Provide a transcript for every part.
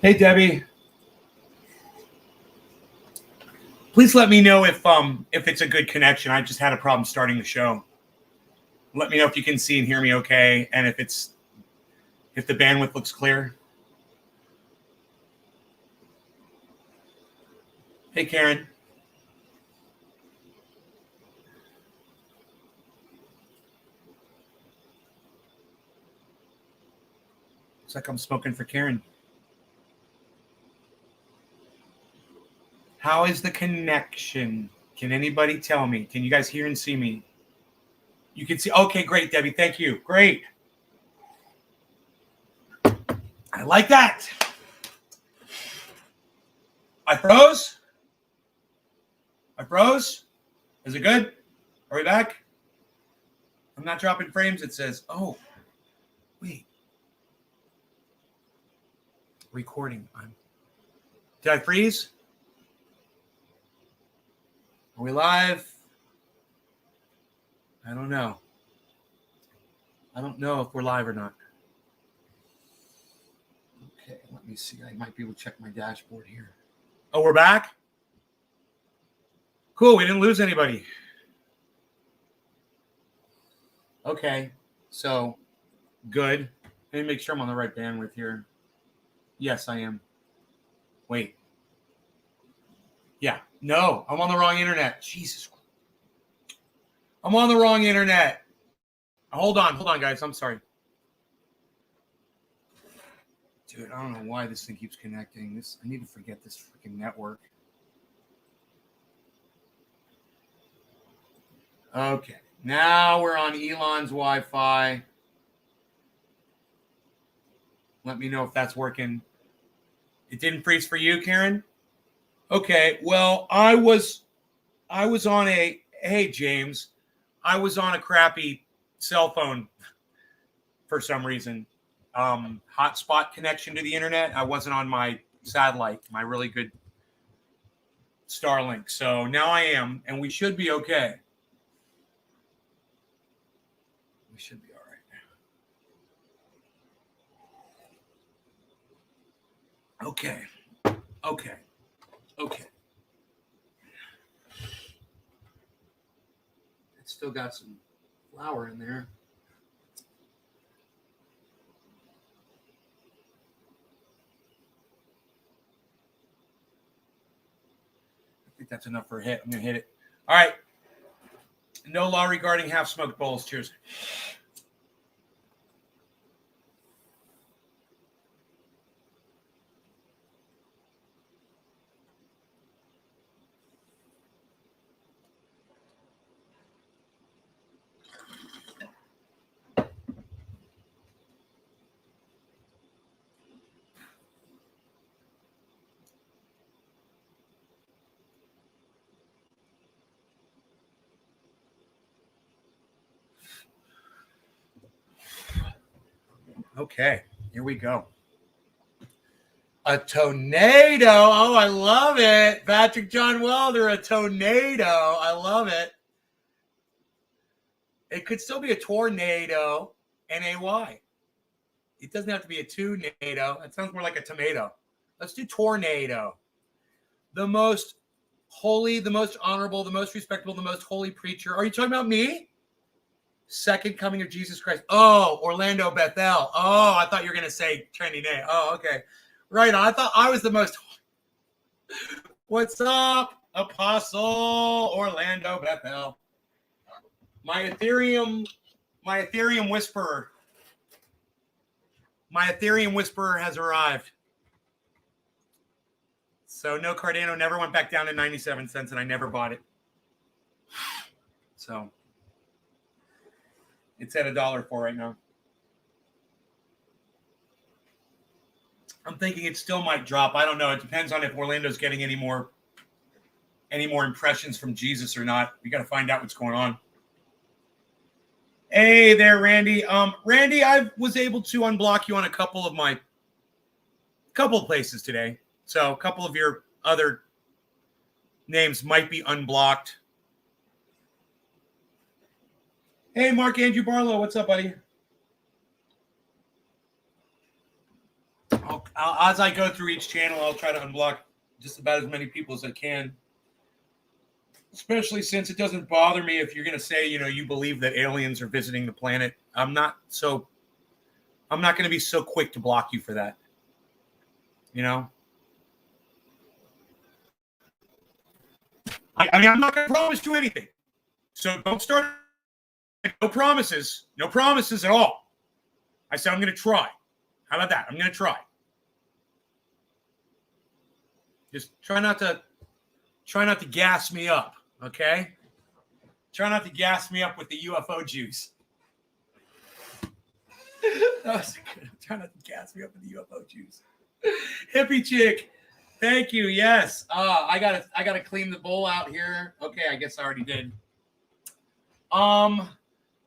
Hey, Debbie. Please let me know if it's a good connection. I just had a problem starting the show. Let me know if you can see and hear me okay, and if the bandwidth looks clear. Hey, Karen. Looks like I'm smoking for Karen. How is the connection? Can anybody tell me? Can you guys hear and see me? You can see. Okay, great, Debbie. Thank you. Great. I like that. I froze. Is it good? Are we back? I'm not dropping frames. It says, oh, wait. Recording. Did I freeze? Are we live? I don't know. I don't know if we're live or not. Okay, let me see. I might be able to check my dashboard here. Oh, we're back? Cool, we didn't lose anybody. Okay, so good. Let me make sure I'm on the right bandwidth here. Yes, I am. Wait. Yeah, no, I'm on the wrong internet. Jesus. I'm on the wrong internet. Hold on, guys. I'm sorry. Dude, I don't know why this thing keeps connecting. I need to forget this freaking network. Okay, now we're on Elon's Wi-Fi. Let me know if that's working. It didn't freeze for you, Karen? Okay, well, I was on hey, James, I was on a crappy cell phone for some reason. Hotspot connection to the internet. I wasn't on my satellite, my really good Starlink. So now I am, and we should be okay. We should be all right. Okay. It's still got some flour in there. I think that's enough for a hit. I'm going to hit it. All right. No law regarding half-smoked bowls. Cheers. Okay, here we go. A tornado. Oh, I love it. Patrick John Welder, a tornado. I love it. It could still be a tornado, N-A-Y. It doesn't have to be a two-nado. It sounds more like a tomato. Let's do tornado. The most holy, the most honorable, the most respectable, the most holy preacher. Are you talking about me? Second coming of Jesus Christ. Oh, Orlando Bethel. Oh, I thought you were going to say trendy name. Oh, okay. Right on. I thought I was the most. What's up, Apostle Orlando Bethel? My Ethereum whisperer. My Ethereum whisperer has arrived. So no, Cardano never went back down to 97 cents, and I never bought it. So it's at $1.04 right now. I'm thinking it still might drop. I don't know. It depends on if Orlando's getting any more impressions from Jesus or not. We got to find out what's going on. Hey there, Randy. Randy, I was able to unblock you on a couple of places today. So a couple of your other names might be unblocked. Hey, Mark Andrew Barlow, what's up, buddy? As I go through each channel, I'll try to unblock just about as many people as I can. Especially since it doesn't bother me if you're going to say, you believe that aliens are visiting the planet. I'm not going to be so quick to block you for that. I mean, I'm not going to promise you anything. So don't start. No promises. No promises at all. I said I'm going to try. How about that? I'm going to try. Just try not to gas me up, okay? Try not to gas me up with the UFO juice. That was good. Try not to gas me up with the UFO juice. Hippie chick, thank you. Yes. I gotta clean the bowl out here. Okay, I guess I already did.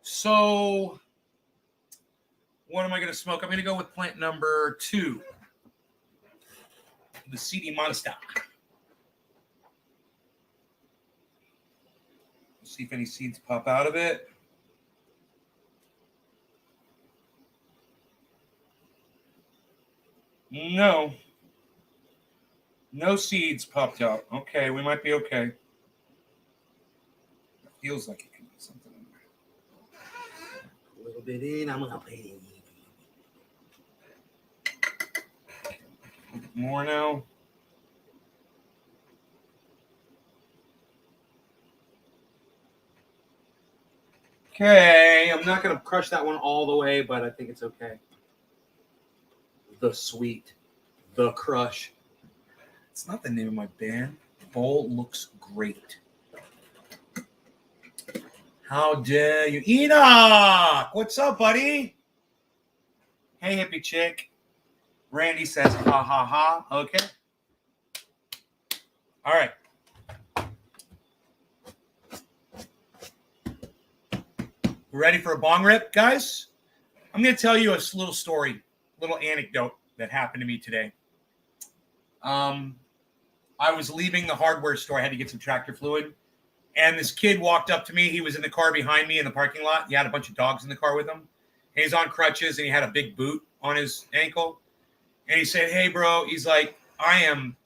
So what am I gonna smoke? I'm gonna go with plant number 2. The CD Monster. Let's see if any seeds pop out of it. No. No seeds popped out. Okay, we might be okay. It feels like it can be something in there. A little bit in, I'm gonna pay. More now. Okay, I'm not going to crush that one all the way, but I think it's okay. The Sweet, The Crush. It's not the name of my band. Bowl looks great. How dare you? Enoch! What's up, buddy? Hey, hippie chick. Randy says, ha, ha, ha. Okay. All right. Ready for a bong rip, guys? I'm going to tell you a little story, little anecdote that happened to me today. I was leaving the hardware store. I had to get some tractor fluid. And this kid walked up to me. He was in the car behind me in the parking lot. He had a bunch of dogs in the car with him. And he's on crutches, and he had a big boot on his ankle. And he said, hey, bro, he's like, I am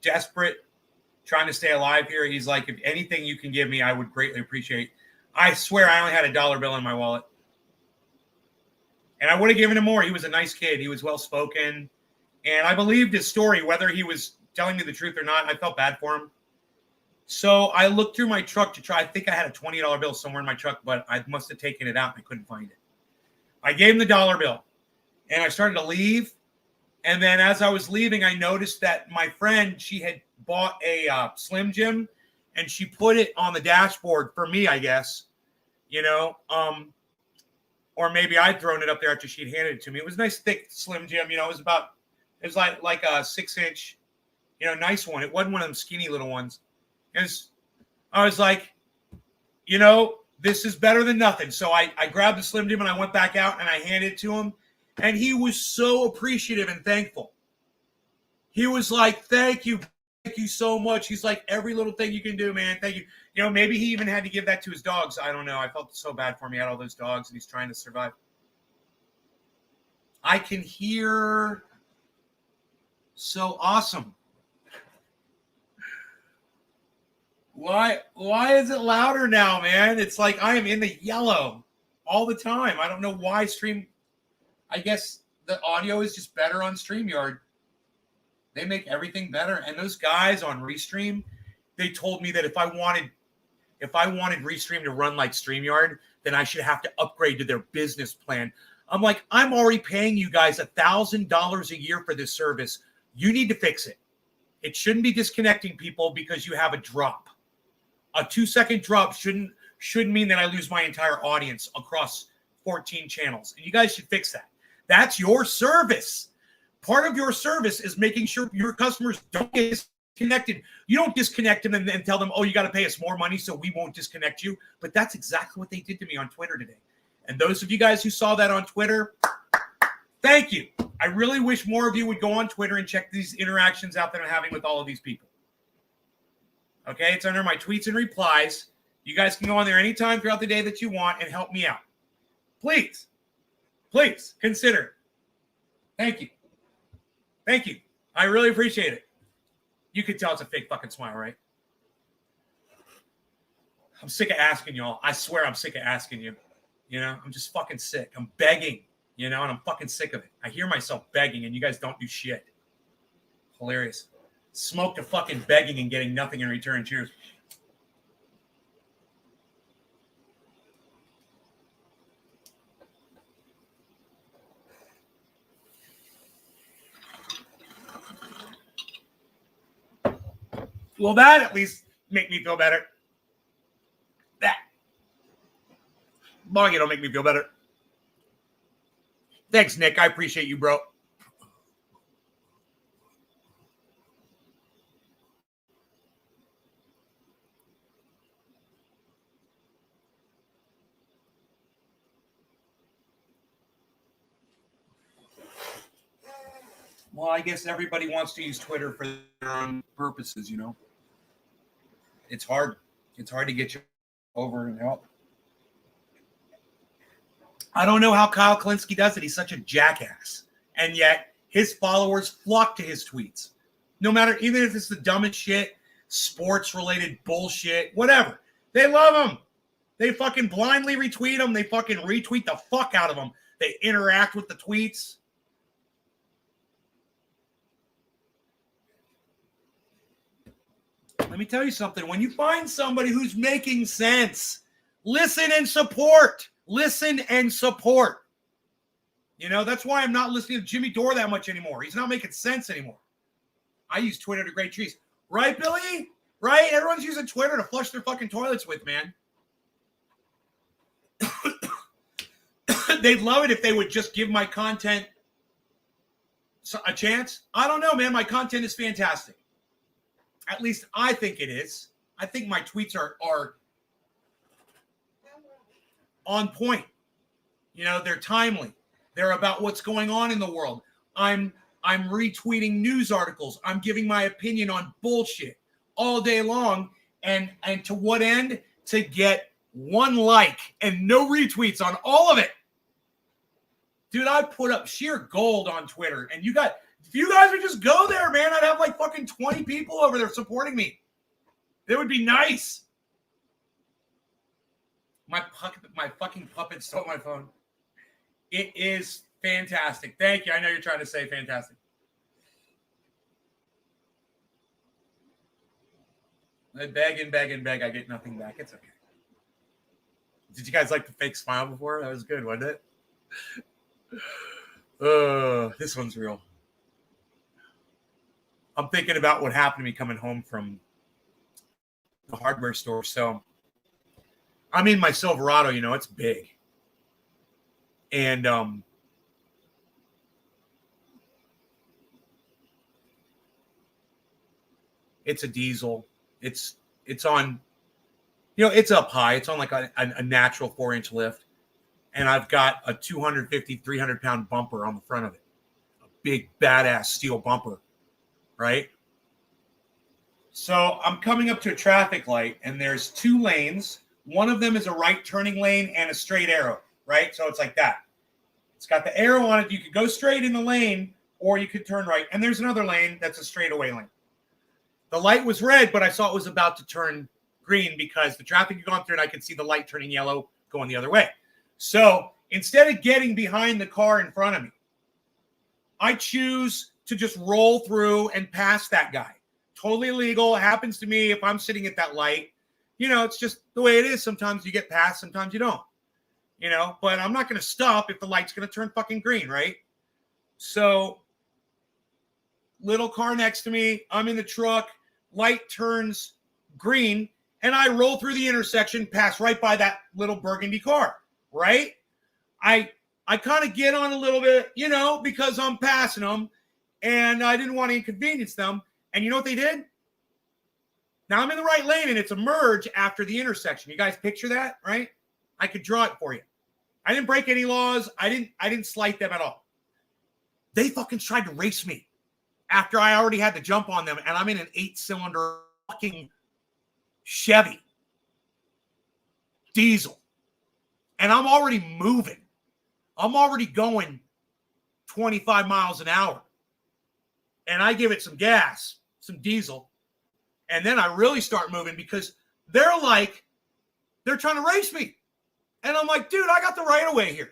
desperate, trying to stay alive here. He's like, if anything you can give me, I would greatly appreciate. I swear I only had $1 bill in my wallet. And I would have given him more. He was a nice kid. He was well-spoken. And I believed his story, whether he was telling me the truth or not. I felt bad for him. So I looked through my truck to try. I think I had a $20 bill somewhere in my truck, but I must have taken it out and I couldn't find it. I gave him the $1 bill. And I started to leave. And then as I was leaving, I noticed that my friend, she had bought a Slim Jim, and she put it on the dashboard for me, I guess, or maybe I'd thrown it up there after she'd handed it to me. It was a nice, thick Slim Jim. It was like a 6-inch, nice one. It wasn't one of them skinny little ones. I was like, this is better than nothing. So I grabbed the Slim Jim and I went back out and I handed it to him. And he was so appreciative and thankful. He was like, thank you so much. He's like, every little thing you can do, man. Thank you. Maybe he even had to give that to his dogs. I don't know. I felt so bad for him. He had all those dogs and he's trying to survive. I can hear. So awesome. Why is it louder now, man? It's like I am in the yellow all the time. I don't know why stream. I guess the audio is just better on StreamYard. They make everything better. And those guys on Restream, they told me that if I wanted Restream to run like StreamYard, then I should have to upgrade to their business plan. I'm like, I'm already paying you guys $1,000 a year for this service. You need to fix it. It shouldn't be disconnecting people because you have a drop. A 2-second drop shouldn't mean that I lose my entire audience across 14 channels. And you guys should fix that. That's your service. Part of your service is making sure your customers don't get disconnected. You don't disconnect them and then tell them, oh, you got to pay us more money so we won't disconnect you. But that's exactly what they did to me on Twitter today. And those of you guys who saw that on Twitter, thank you. I really wish more of you would go on Twitter and check these interactions out that I'm having with all of these people. Okay, it's under my tweets and replies. You guys can go on there anytime throughout the day that you want and help me out. Please consider it. Thank you. Thank you. I really appreciate it. You could tell it's a fake fucking smile, right? I'm sick of asking y'all. I swear I'm sick of asking you. You know, I'm just fucking sick. I'm begging, you know, and I'm fucking sick of it. I hear myself begging and you guys don't do shit. Hilarious. Smoke to fucking begging and getting nothing in return. Cheers. Will that at least make me feel better? That. Boggy don't make me feel better. Thanks, Nick. I appreciate you, bro. Well, I guess everybody wants to use Twitter for their own purposes, you know. It's hard. It's hard to get you over and help. I don't know how Kyle Klinsky does it. He's such a jackass. And yet his followers flock to his tweets. No matter, even if it's the dumbest shit, sports-related bullshit, whatever. They love him. They fucking blindly retweet him. They fucking retweet the fuck out of him. They interact with the tweets. Let me tell you something. When you find somebody who's making sense, listen and support. Listen and support. You know, that's why I'm not listening to Jimmy Dore that much anymore. He's not making sense anymore. I use Twitter to great trees. Right, Billy? Right? Everyone's using Twitter to flush their fucking toilets with, man. They'd love it if they would just give my content a chance. I don't know, man. My content is fantastic. At least I think it is. I think my tweets are on point. You know, they're timely. They're about what's going on in the world. I'm retweeting news articles. I'm giving my opinion on bullshit all day long. And to what end? To get one like and no retweets on all of it. Dude, I put up sheer gold on Twitter. And if you guys would just go there, man, I'd have like fucking 20 people over there supporting me. It would be nice. My fucking puppet stole my phone. It is fantastic. Thank you. I know you're trying to say fantastic. I beg and beg and beg. I get nothing back. It's okay. Did you guys like the fake smile before? That was good, wasn't it? This one's real. I'm thinking about what happened to me coming home from the hardware store. So I'm in my Silverado, you know, it's big. And it's a diesel. It's on, you know, it's up high. It's on like a natural 4-inch lift. And I've got a 250, 300-pound bumper on the front of it. A big, badass steel bumper, right? So I'm coming up to a traffic light, and there's 2 lanes. One of them is a right turning lane and a straight arrow, right? So it's like that. It's got the arrow on it. You could go straight in the lane, or you could turn right. And there's another lane that's a straightaway lane. The light was red, but I saw it was about to turn green because the traffic had gone through, and I could see the light turning yellow going the other way. So instead of getting behind the car in front of me, I choose to just roll through and pass that guy. Totally illegal. It happens to me if I'm sitting at that light. You know, it's just the way it is. Sometimes you get past, sometimes you don't. You know, but I'm not going to stop if the light's going to turn fucking green, right? So, little car next to me, I'm in the truck, light turns green, and I roll through the intersection, pass right by that little burgundy car, right? I kind of get on a little bit, you know, because I'm passing them, and I didn't want to inconvenience them. And you know what they did? Now I'm in the right lane, and it's a merge after the intersection. You guys picture that, right? I could draw it for you. I didn't break any laws. I didn't slight them at all. They fucking tried to race me after I already had to jump on them, and I'm in an 8-cylinder fucking Chevy diesel, and I'm already moving. I'm already going 25 miles an hour. and I give it some gas, some diesel, and then I really start moving because they're trying to race me. And I'm like, dude, I got the right of way here.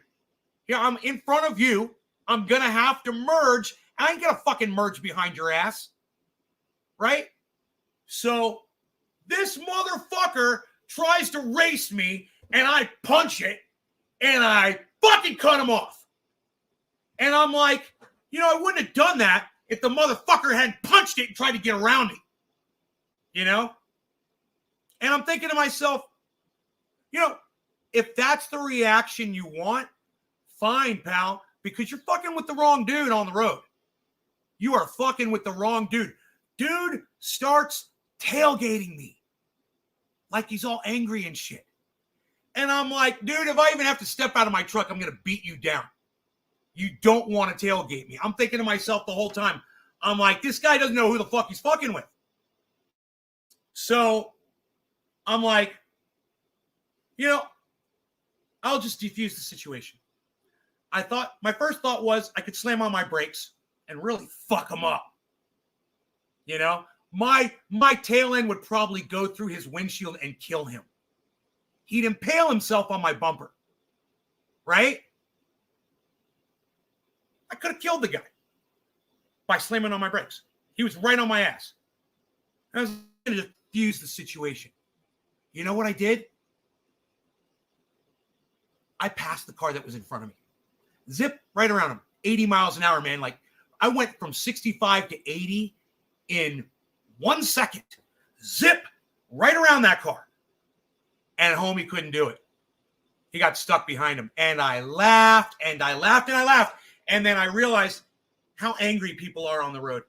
Yeah, I'm in front of you. I'm going to have to merge. I ain't going to fucking merge behind your ass. Right? So this motherfucker tries to race me, and I punch it, and I fucking cut him off. And I'm like, I wouldn't have done that if the motherfucker hadn't punched it and tried to get around me. And I'm thinking to myself, if that's the reaction you want, fine, pal, because you're fucking with the wrong dude on the road. You are fucking with the wrong dude. Dude starts tailgating me like he's all angry and shit. And I'm like, dude, if I even have to step out of my truck, I'm going to beat you down. You don't want to tailgate me. I'm thinking to myself the whole time, I'm like, this guy doesn't know who the fuck he's fucking with. So I'm like, I'll just defuse the situation. My first thought was I could slam on my brakes and really fuck him up. My tail end would probably go through his windshield and kill him. He'd impale himself on my bumper. Right? I could have killed the guy by slamming on my brakes. He was right on my ass. I was going to defuse the situation. You know what I did? I passed the car that was in front of me. Zip right around him. 80 miles an hour, man. Like, I went from 65 to 80 in 1 second. Zip right around that car. And homie couldn't do it. He got stuck behind him. And I laughed and I laughed and I laughed. And then I realized how angry people are on the road.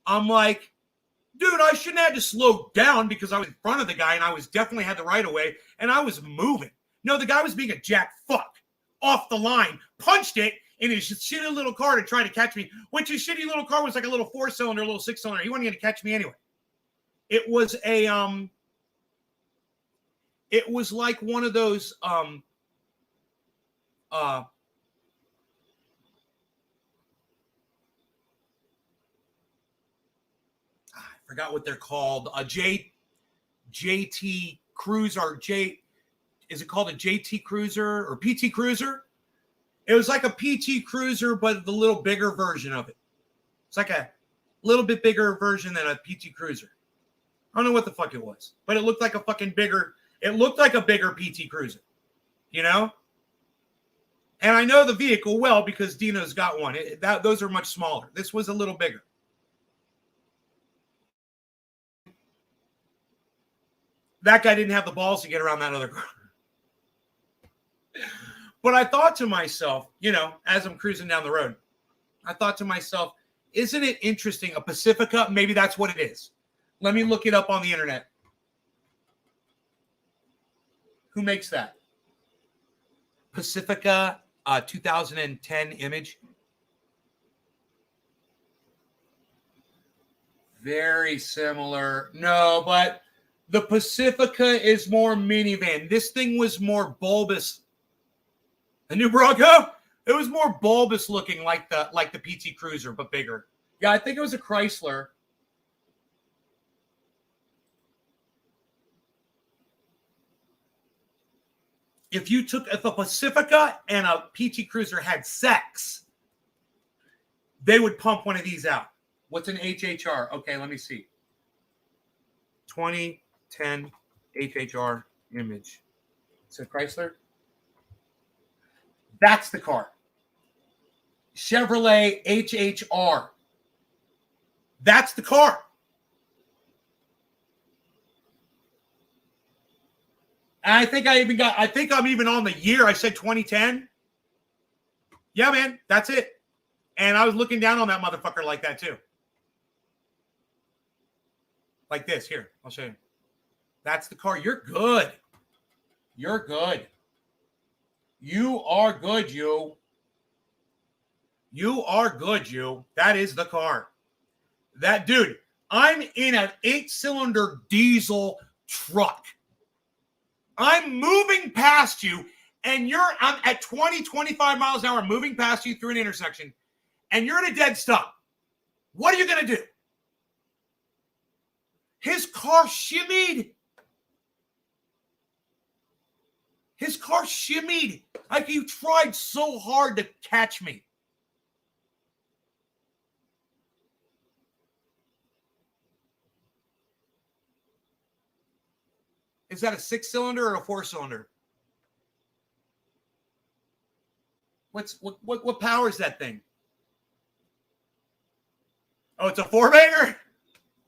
I'm like, dude, I shouldn't have had to slow down because I was in front of the guy and I was definitely had the right of way and I was moving. No, the guy was being a jack fuck off the line, punched it in his shitty little car to try to catch me, which his shitty little car was like a little 4-cylinder, a little 6-cylinder. He wasn't going to catch me anyway. It was it was like one of those, I forgot what they're called. JT Cruiser, is it called a JT Cruiser or PT Cruiser? It was like a PT Cruiser, but the little bigger version of it. It's like a little bit bigger version than a PT Cruiser. I don't know what the fuck it was, but it looked like a fucking bigger, it looked like a bigger PT Cruiser, And I know the vehicle well because Dino's got one. Those are much smaller. This was a little bigger. That guy didn't have the balls to get around that other car. But I thought to myself, as I'm cruising down the road, I thought to myself, isn't it interesting? A Pacifica, maybe that's what it is. Let me look it up on the internet. Who makes that? Pacifica 2010 image. Very similar. No, but the Pacifica is more minivan. This thing was more bulbous. The new Bronco, it was more bulbous looking like the PT Cruiser, but bigger. Yeah, I think it was a Chrysler. If a Pacifica and a PT Cruiser had sex, they would pump one of these out. What's an HHR? Okay, let me see. 2010 HHR image. Is it Chrysler? That's the car. Chevrolet HHR. That's the car. And I think I'm even on the year. I said 2010. Yeah, man, that's it. And I was looking down on that motherfucker like that too. Like this. Here, I'll show you. That's the car. You're good. You're good. You are good, you. You are good, you. That is the car. That dude, I'm in an 8-cylinder diesel truck. I'm moving past you, and I'm at 20, 25 miles an hour moving past you through an intersection, and you're at a dead stop. What are you going to do? His car shimmied. His car shimmied. Like he tried so hard to catch me. Is that a 6-cylinder or a 4-cylinder? What power is that thing? Oh, it's a 4-banger?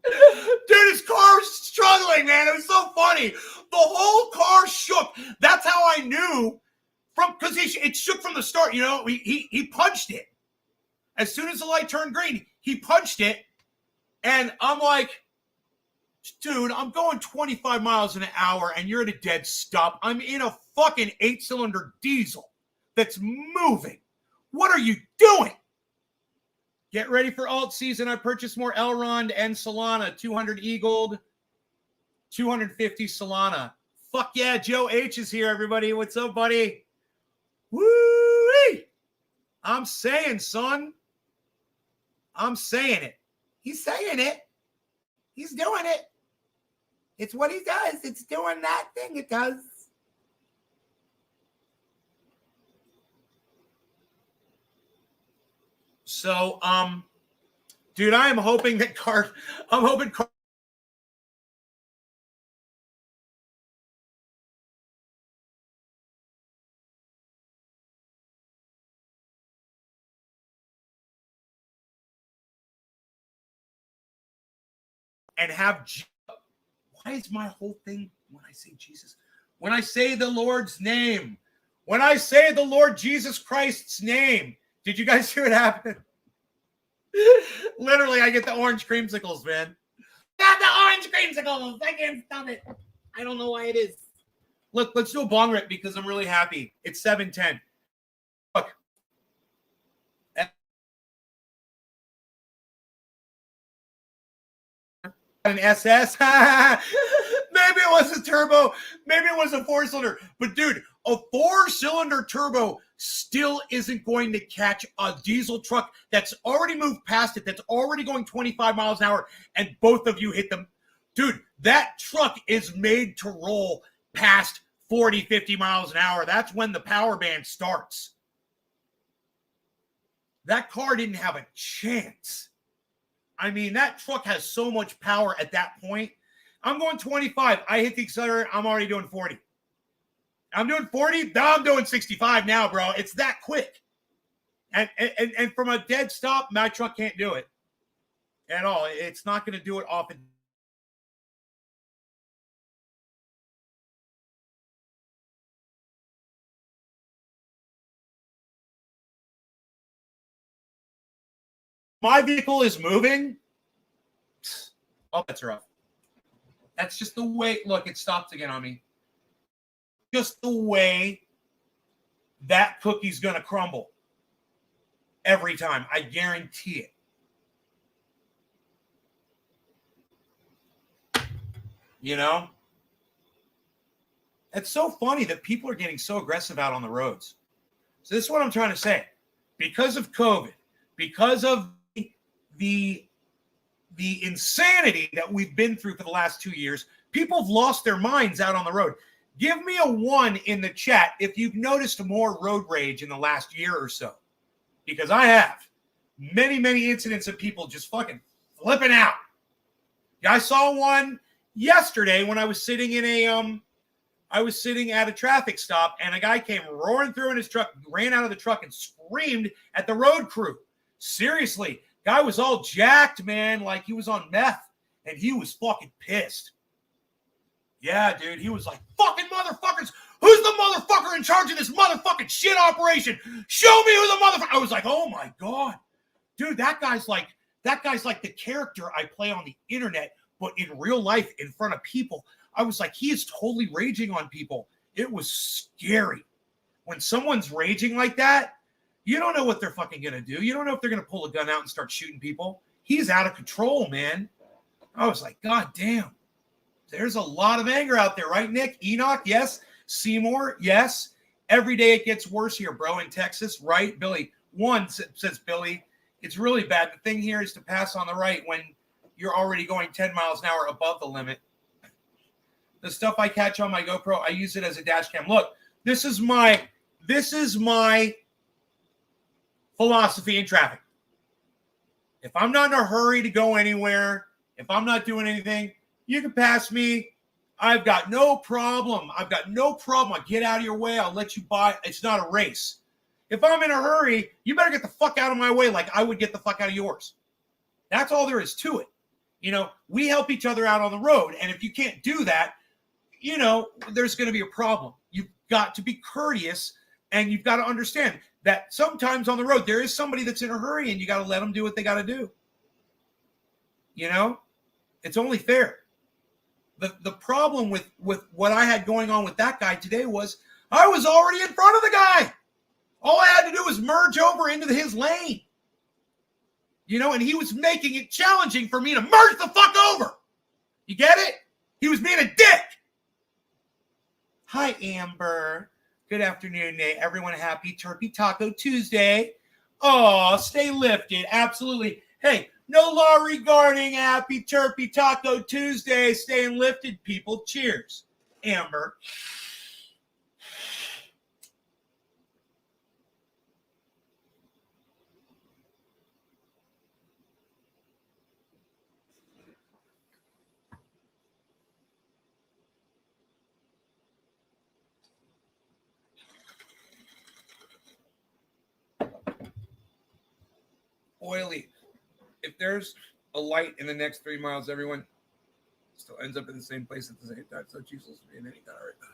Dude, his car was struggling, man. It was so funny. The whole car shook. That's how I knew because it shook from the start. You know, he punched it. As soon as the light turned green, he punched it. And I'm like, dude, I'm going 25 miles an hour and you're at a dead stop. I'm in a fucking 8-cylinder diesel that's moving. What are you doing? Get ready for alt season. I purchased more Elrond and Solana. 200 E-Gold, 250 Solana. Fuck yeah, Joe H is here, everybody. What's up, buddy? Woo-wee! I'm saying, son. I'm saying it. He's saying it. He's doing it. It's what he does. It's doing that thing it does. So, dude, I am hoping that I'm hoping and have, why is my whole thing when I say Jesus? When I say the Lord's name, when I say the Lord Jesus Christ's name, did you guys see what happened? Literally, I get the orange creamsicles, man. Got the orange creamsicles. I can't stop it. I don't know why it is. Look, let's do a bong rip because I'm really happy. It's 7:10. Look. An SS. Maybe it was a turbo. Maybe it was a 4-cylinder. But dude, a 4-cylinder turbo still isn't going to catch a diesel truck that's already moved past it, that's already going 25 miles an hour, and both of you hit them. Dude, that truck is made to roll past 40, 50 miles an hour. That's when the power band starts. That car didn't have a chance. I mean, that truck has so much power at that point. I'm going 25. I hit the accelerator. I'm already doing 40. I'm doing 40. No, I'm doing 65 now, bro. It's that quick. And from a dead stop, my truck can't do it at all. It's not going to do it often. My vehicle is moving. Oh, that's rough. That's just the way. Look, it stopped again on me. Just the way that cookie's going to crumble every time. I guarantee it. You know? It's so funny that people are getting so aggressive out on the roads. So this is what I'm trying to say. Because of COVID, because of the insanity that we've been through for the last 2 years, people have lost their minds out on the road. Give me a 1 in the chat if you've noticed more road rage in the last year or so. Because I have. Many, many incidents of people just fucking flipping out. I saw one yesterday when I was sitting at a traffic stop, and a guy came roaring through in his truck, ran out of the truck, and screamed at the road crew. Seriously, guy was all jacked, man, like he was on meth, and he was fucking pissed. Yeah, dude, he was like, fucking motherfuckers, who's the motherfucker in charge of this motherfucking shit operation? Show me who the motherfucker. I was like, oh my God. Dude, that guy's like the character I play on the internet, but in real life, in front of people. I was like, he is totally raging on people. It was scary. When someone's raging like that, you don't know what they're fucking going to do. You don't know if they're going to pull a gun out and start shooting people. He's out of control, man. I was like, God damn. There's a lot of anger out there, right, Nick? Enoch, yes. Seymour, yes. Every day it gets worse here, bro, in Texas, right? Billy, 1, says Billy, It's really bad. The thing here is to pass on the right when you're already going 10 miles an hour above the limit. The stuff I catch on my GoPro, I use it as a dash cam. Look, this is my philosophy in traffic. If I'm not in a hurry to go anywhere, if I'm not doing anything, you can pass me. I've got no problem. I'll get out of your way. I'll let you by. It's not a race. If I'm in a hurry, you better get the fuck out of my way like I would get the fuck out of yours. That's all there is to it. We help each other out on the road. And if you can't do that, there's going to be a problem. You've got to be courteous, and you've got to understand that sometimes on the road, there is somebody that's in a hurry, and you got to let them do what they got to do. It's only fair. The problem with what I had going on with that guy today was I was already in front of the guy. All I had to do was merge over into his lane. And he was making it challenging for me to merge the fuck over. You get it? He was being a dick. Hi, Amber. Good afternoon, Nate. Everyone, happy Turkey Taco Tuesday. Oh, stay lifted. Absolutely. Hey, no law regarding happy Turkey Taco Tuesday. Staying lifted, people. Cheers, Amber. Oily. If there's a light in the next 3 miles, everyone still ends up in the same place at the same time. So it's useless to be in any kind of right now.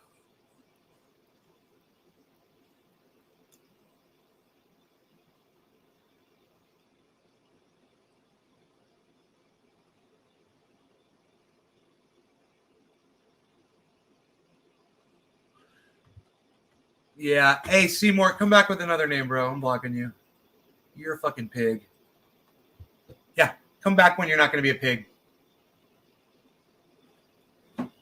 Yeah. Hey, Seymour, come back with another name, bro. I'm blocking you. You're a fucking pig. Yeah. Come back when you're not going to be a pig.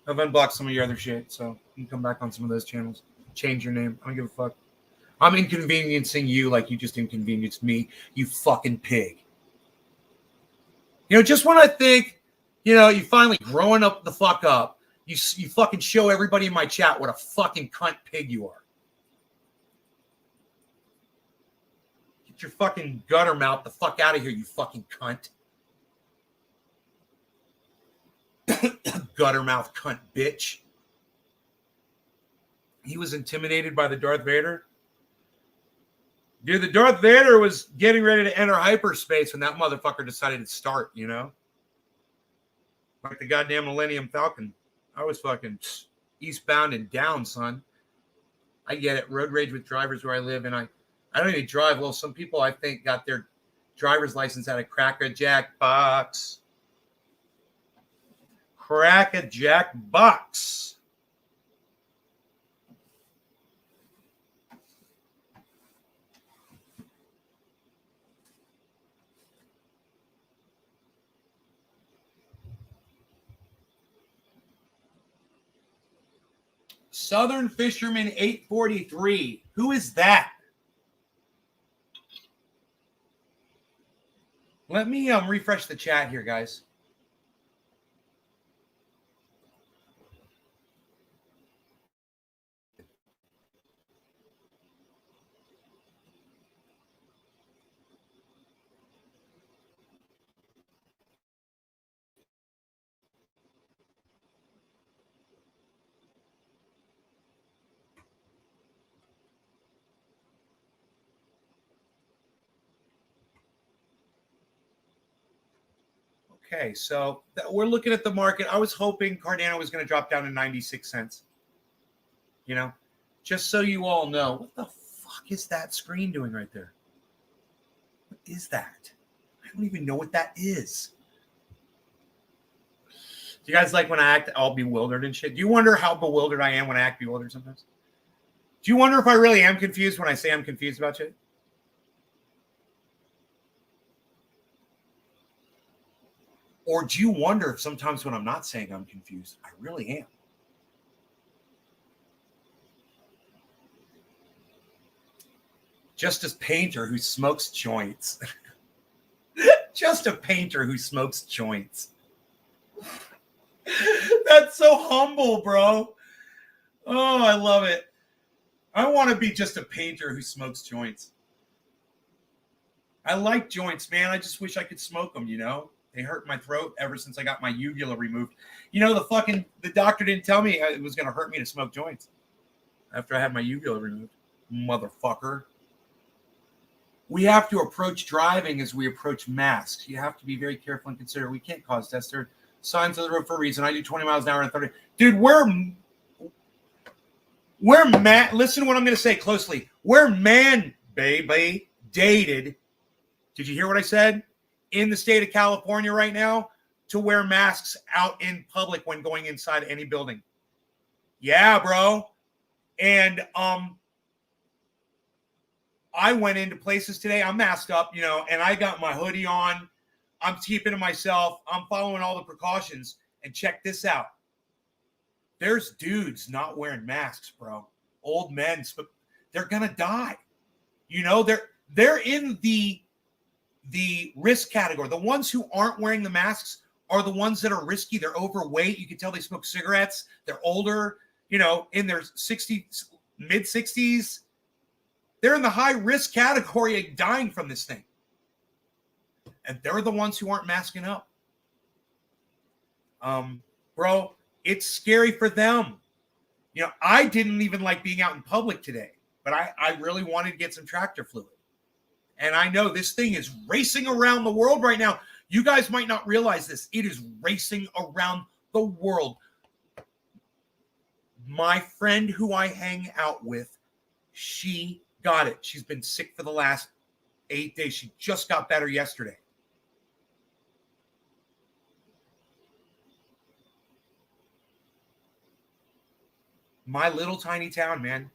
I've unblocked some of your other shit, so you can come back on some of those channels. Change your name. I don't give a fuck. I'm inconveniencing you like you just inconvenienced me, you fucking pig. Just when I think, you finally growing up the fuck up, you fucking show everybody in my chat what a fucking cunt pig you are. Get your fucking gutter mouth the fuck out of here, you fucking cunt. Gutter mouth cunt bitch. He was intimidated by the Darth Vader. Dude, the Darth Vader was getting ready to enter hyperspace when that motherfucker decided to start, Like the goddamn Millennium Falcon. I was fucking eastbound and down, son. I get it. Road rage with drivers where I live, and I don't even drive. Well, some people, I think, got their driver's license out of Cracker Jack box. Cracker Jack box. Southern Fisherman 843. Who is that? Let me refresh the chat here, guys. Okay, so we're looking at the market. I was hoping Cardano was going to drop down to 96 cents. Just so you all know, what the fuck is that screen doing right there? What is that? I don't even know what that is. Do you guys like when I act all bewildered and shit? Do you wonder how bewildered I am when I act bewildered sometimes? Do you wonder if I really am confused when I say I'm confused about shit? Or do you wonder if sometimes when I'm not saying I'm confused, I really am? Justice Painter who smokes joints. Just a painter who smokes joints. That's so humble, bro. Oh, I love it. I want to be just a painter who smokes joints. I like joints, man. I just wish I could smoke them, you know? They hurt my throat ever since I got my uvula removed. You know, the doctor didn't tell me it was going to hurt me to smoke joints after I had my uvula removed. Motherfucker. We have to approach driving as we approach masks. You have to be very careful and considerate. We can't cause deaths. There are signs of the road for a reason. I do 20 miles an hour and 30. Dude, listen to what I'm going to say closely. We're baby, dated. Did you hear what I said? In the state of California right now, to wear masks out in public when going inside any building. Yeah, bro. And I went into places today. I'm masked up, you know, and I got my hoodie on. I'm keeping to myself. I'm following all the precautions. And check this out. There's dudes not wearing masks, bro. Old men, but they're gonna die. You know, they're in the risk category. The ones who aren't wearing the masks are the ones that are risky. They're overweight. You can tell they smoke cigarettes. They're older, you know, in their 60s, mid 60s. They're in the high risk category of dying from this thing. And they're the ones who aren't masking up. Bro, it's scary for them. You know, I didn't even like being out in public today, but I really wanted to get some tractor fluid. And I know this thing is racing around the world right now. You guys might not realize this. It is racing around the world. My friend who I hang out with, she got it. She's been sick for the last 8 days. She just got better yesterday. My little tiny town, man,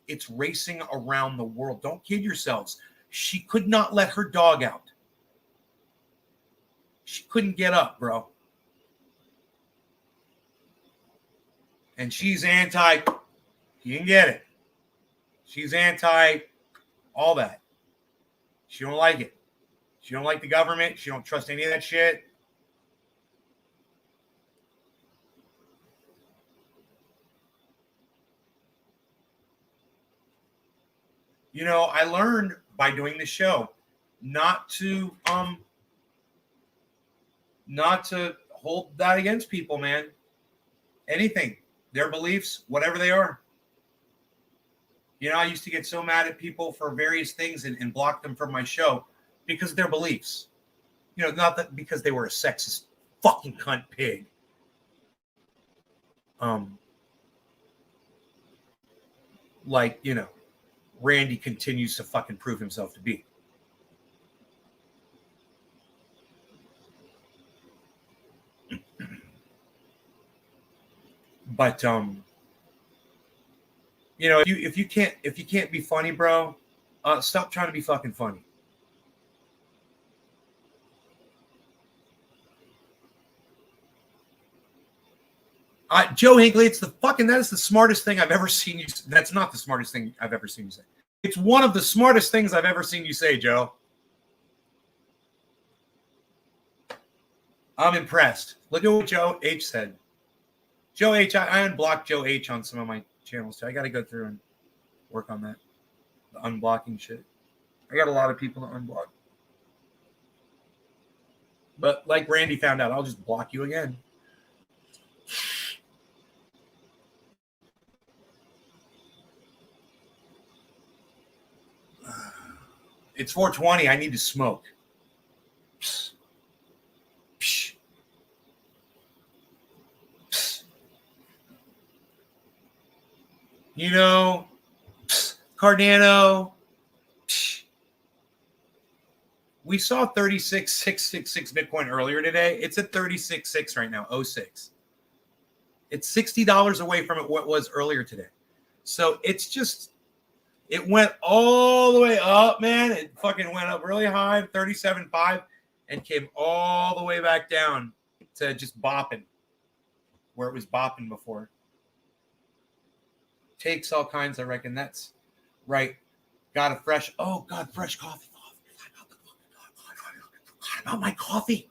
it's racing around the world. Don't kid yourselves. She could not let her dog out. She couldn't get up, bro. And she's anti, you can get it. She's anti all that. She don't like it. She don't like the government. She don't trust any of that shit. You know, I learned by doing the show not to hold that against people, man. Anything, their beliefs, whatever they are. You know, I used to get so mad at people for various things and block them from my show because of their beliefs. You know, not that because they were a sexist fucking cunt pig. Like, you know, Randy continues to fucking prove himself to be. But you know, if you can't be funny, bro, stop trying to be fucking funny. Joe Hinckley, that is the smartest thing I've ever seen you. That's not the smartest thing I've ever seen you say. It's one of the smartest things I've ever seen you say, Joe. I'm impressed. Look at what Joe H said. Joe H, I unblocked Joe H on some of my channels too. I got to go through and work on that. The unblocking shit. I got a lot of people to unblock. But like Randy found out, I'll just block you again. It's 4:20. I need to smoke. Psst. Psst. Psst. You know, psst. Cardano. Psst. We saw 36,666 Bitcoin earlier today. It's at 36.6 right now, 06. It's $60 away from what it was earlier today. So it's just, it went all the way up, man. It fucking went up really high, 37.5, and came all the way back down to just bopping where it was bopping before. Takes all kinds, I reckon. That's right. Got a fresh, oh God, fresh coffee. about my coffee.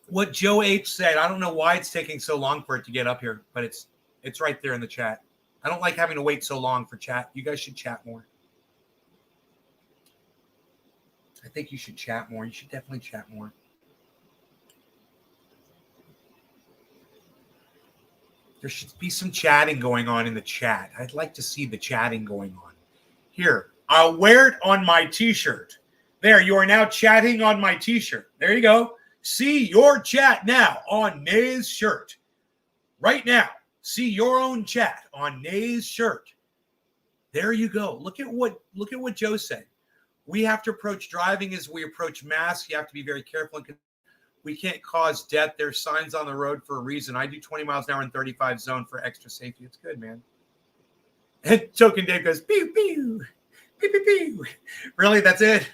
What Joe H said, I don't know why it's taking so long for it to get up here, but it's right there in the chat. I don't like having to wait so long for chat. You guys should chat more. I think you should chat more. You should definitely chat more. There should be some chatting going on in the chat. I'd like to see the chatting going on. Here, I'll wear it on my t-shirt. There, you are now chatting on my t-shirt. There you go. See your chat now on Nay's shirt. Right now, see your own chat on Nay's shirt. There you go. Look at what Joe said. We have to approach driving as we approach masks. You have to be very careful. We can't cause death. There's signs on the road for a reason. I do 20 miles an hour in 35 zone for extra safety. It's good, man. And Token Dave goes, pew, pew, pew, pew, pew. Really? That's it?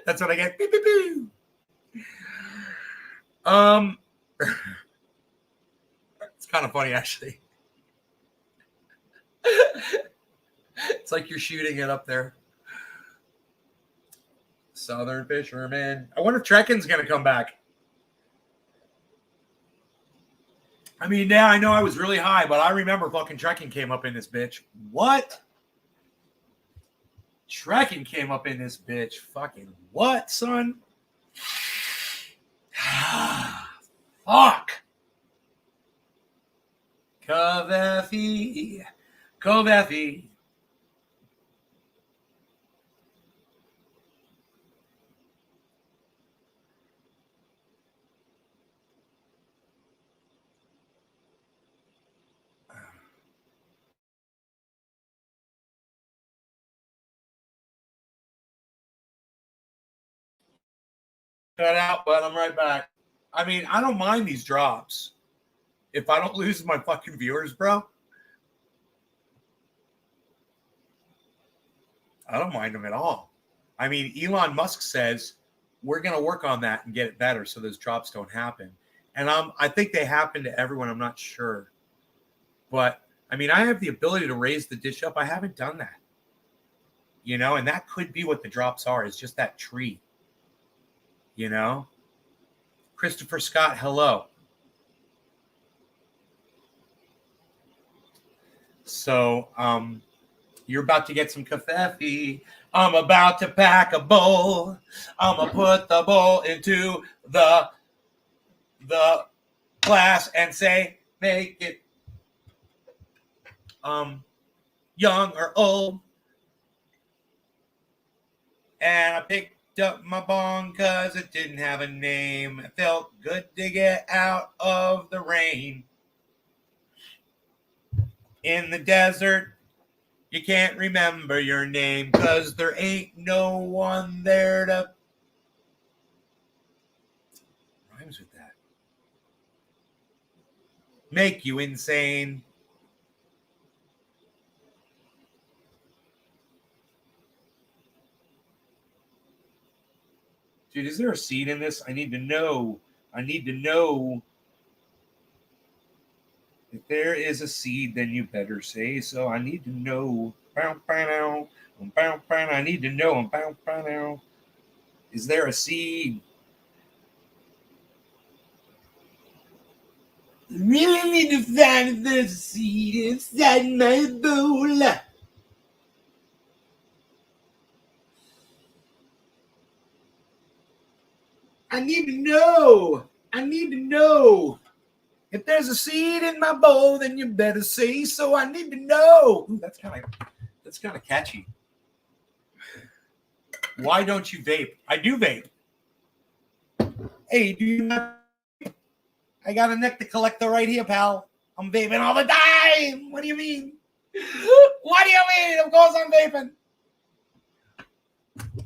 That's what I get? Pew, pew, pew. It's kind of funny, actually. It's like you're shooting it up there. Southern Fisherman. I wonder if Trekking's going to come back. I mean, yeah, I know I was really high, but I remember fucking Trekking came up in this bitch. What? Trekking came up in this bitch. Fucking what, son? Fuck. Kovefi. Kovefi. Cut out, but I'm right back. I mean, I don't mind these drops. If I don't lose my fucking viewers, bro, I don't mind them at all. I mean, Elon Musk says we're going to work on that and get it better so those drops don't happen. And I think they happen to everyone. I'm not sure. But, I mean, I have the ability to raise the dish up. I haven't done that. You know, and that could be what the drops are. It's just that tree. You know? Christopher Scott, hello. So, you're about to get some kafefi. I'm about to pack a bowl. I'm going to put the bowl into the glass and say, make it young or old. And I picked up my bong because it didn't have a name. It felt good to get out of the rain. In the desert, you can't remember your name because there ain't no one there to... Rhymes with that. Make you insane. Dude, is there a seed in this? I need to know. I need to know. If there is a seed, then you better say so. I need to know. I need to know. Is there a seed? I really need to find if there's a seed inside my bowl. I need to know. I need to know. If there's a seed in my bowl, then you better say so. I need to know. Ooh, that's kind of catchy. Why don't you vape? I do vape. Hey, do you not? I got a nectar collector right here, pal. I'm vaping all the time. What do you mean? What do you mean? Of course I'm vaping.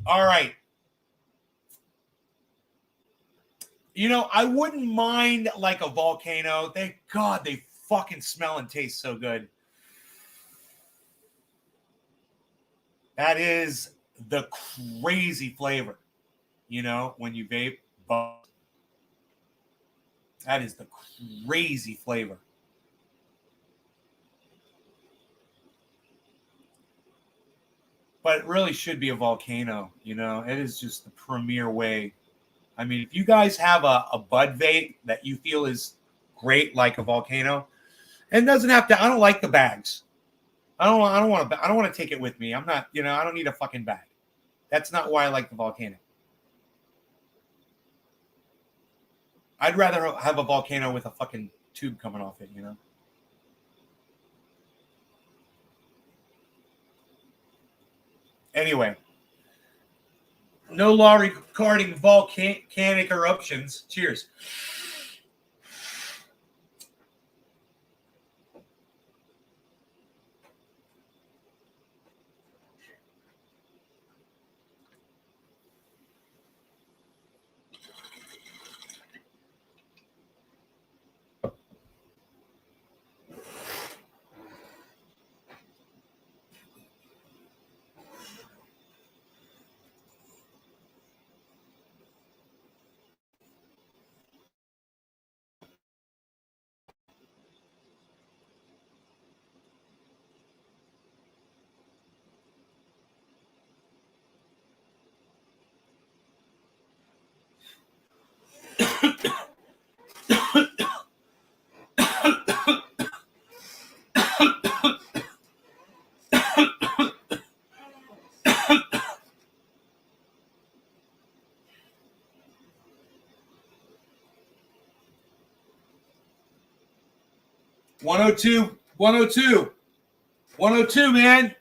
All right. You know, I wouldn't mind like a volcano. Thank God they fucking smell and taste so good. That is the crazy flavor, you know, when you vape. That is the crazy flavor. But it really should be a volcano, you know? It is just the premier way. I mean, if you guys have a bud vape that you feel is great, like a volcano, and doesn't have to, I don't like the bags. I don't want to take it with me. I'm not, you know, I don't need a fucking bag. That's not why I like the volcano. I'd rather have a volcano with a fucking tube coming off it, you know? Anyway, no law regarding volcanic eruptions. Cheers. One oh two, 102, 102, man.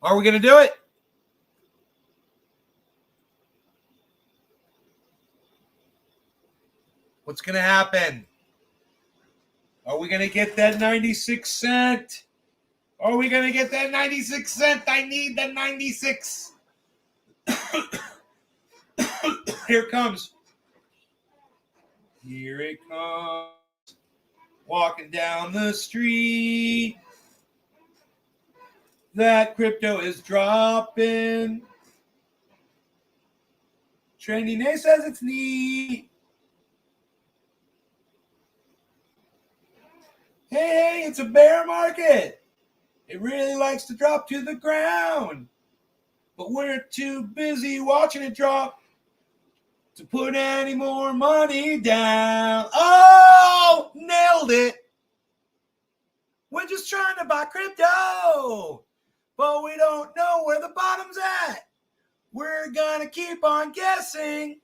Are we gonna do it? What's gonna happen? Are we gonna get that 96 cent? Are we gonna get that 96 cent? I need the 96. Here it comes. Here it comes. Walking down the street. That crypto is dropping. Trendy Nay says it's neat. Hey, it's a bear market. It really likes to drop to the ground. But we're too busy watching it drop to put any more money down. Oh, nailed it. We're just trying to buy crypto, but we don't know where the bottom's at. We're going to keep on guessing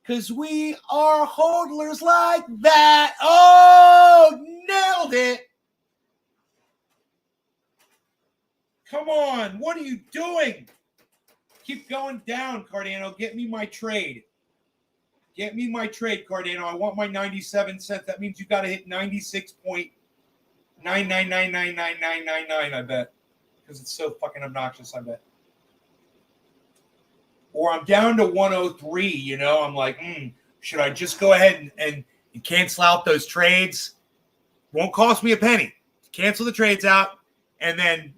because we are hodlers like that. Oh, nailed it. Come on. What are you doing? Keep going down, Cardano. Get me my trade. Get me my trade, Cardano. I want my 97 cents. That means you got to hit 96.9999999, I bet. Because it's so fucking obnoxious, I bet. Or I'm down to 103, you know. I'm like, should I just go ahead and cancel out those trades? Won't cost me a penny. Cancel the trades out and then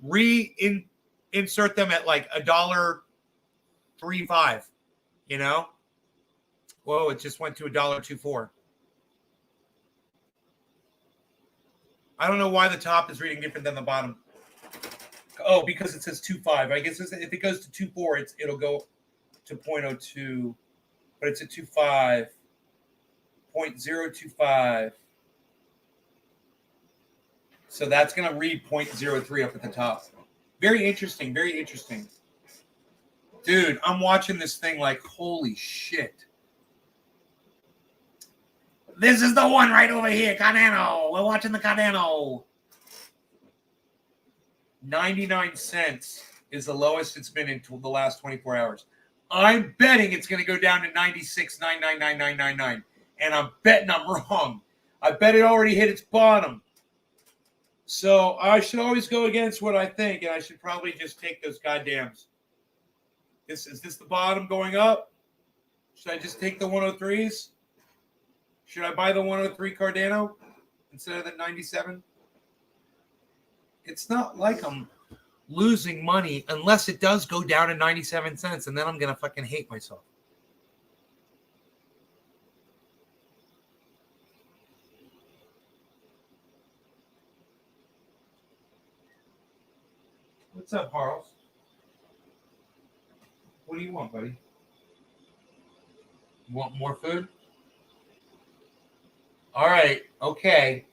insert them at like $1.35, you know? Whoa, it just went to $1.24. I don't know why the top is reading different than the bottom. Oh, because it says 2.5. I guess if it goes to 2.4, it'll go to 0.02, but it's at 2.5, 0.025. So that's going to read 0.03 up at the top. Very interesting, very interesting. Dude, I'm watching this thing like, holy shit. This is the one right over here, Cardano. We're watching the Cardano. 99 cents is the lowest it's been in the last 24 hours. I'm betting it's going to go down to 96.99999. And I'm betting I'm wrong. I bet it already hit its bottom. So I should always go against what I think, and I should probably just take those goddams. Is this the bottom going up? Should I just take the 103s? Should I buy the 103 Cardano instead of the 97? It's not like I'm losing money unless it does go down to 97 cents, and then I'm going to fucking hate myself. What's up, Harles? do you want, buddy? You want more food? All right. Okay.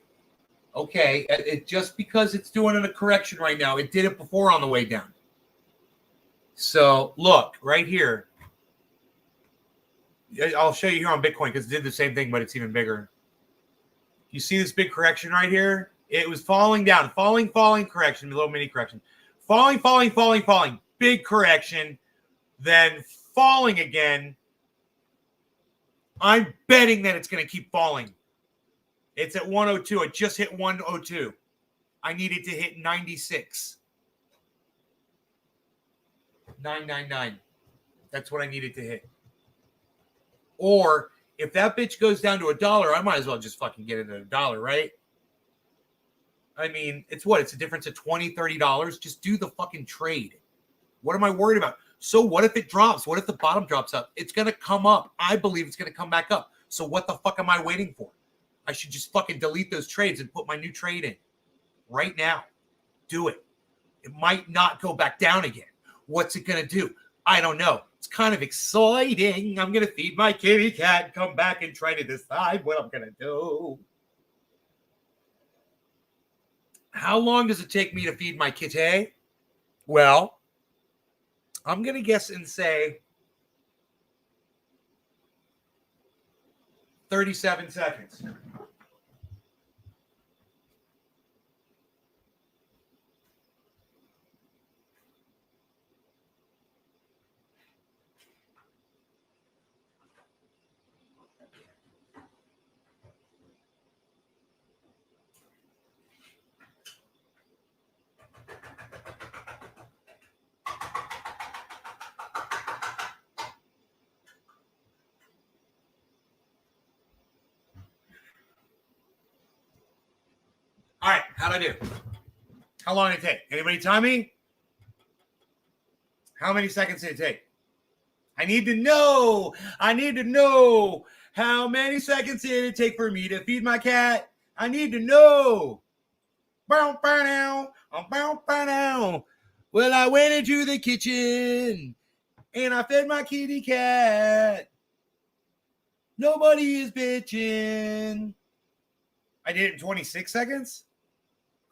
Okay. Just because it's doing a correction right now, it did it before on the way down. So look right here. I'll show you here on Bitcoin because it did the same thing, but it's even bigger. You see this big correction right here? It was falling down, falling correction, a little mini correction, falling, big correction, then falling again. I'm betting that it's going to keep falling. It's at 102. It just hit 102. I needed to hit 96. 999. That's what I needed to hit. Or if that bitch goes down to $1, I might as well just fucking get it at $1, right? I mean, it's what? It's a difference of $20, $30. Just do the fucking trade. What am I worried about? So what if it drops? What if the bottom drops up? It's going to come up. I believe it's going to come back up. So what the fuck am I waiting for? I should just fucking delete those trades and put my new trade in right now. Do it. It might not go back down again. What's it going to do? I don't know. It's kind of exciting. I'm going to feed my kitty cat, come back and try to decide what I'm going to do. How long does it take me to feed my kitty? Well, I'm going to guess and say 37 seconds. All right, how'd I do? How long did it take? Anybody tell me? How many seconds did it take? I need to know. I need to know. How many seconds did it take for me to feed my cat? I need to know. Well, I went into the kitchen and I fed my kitty cat. Nobody is bitching. I did it in 26 seconds?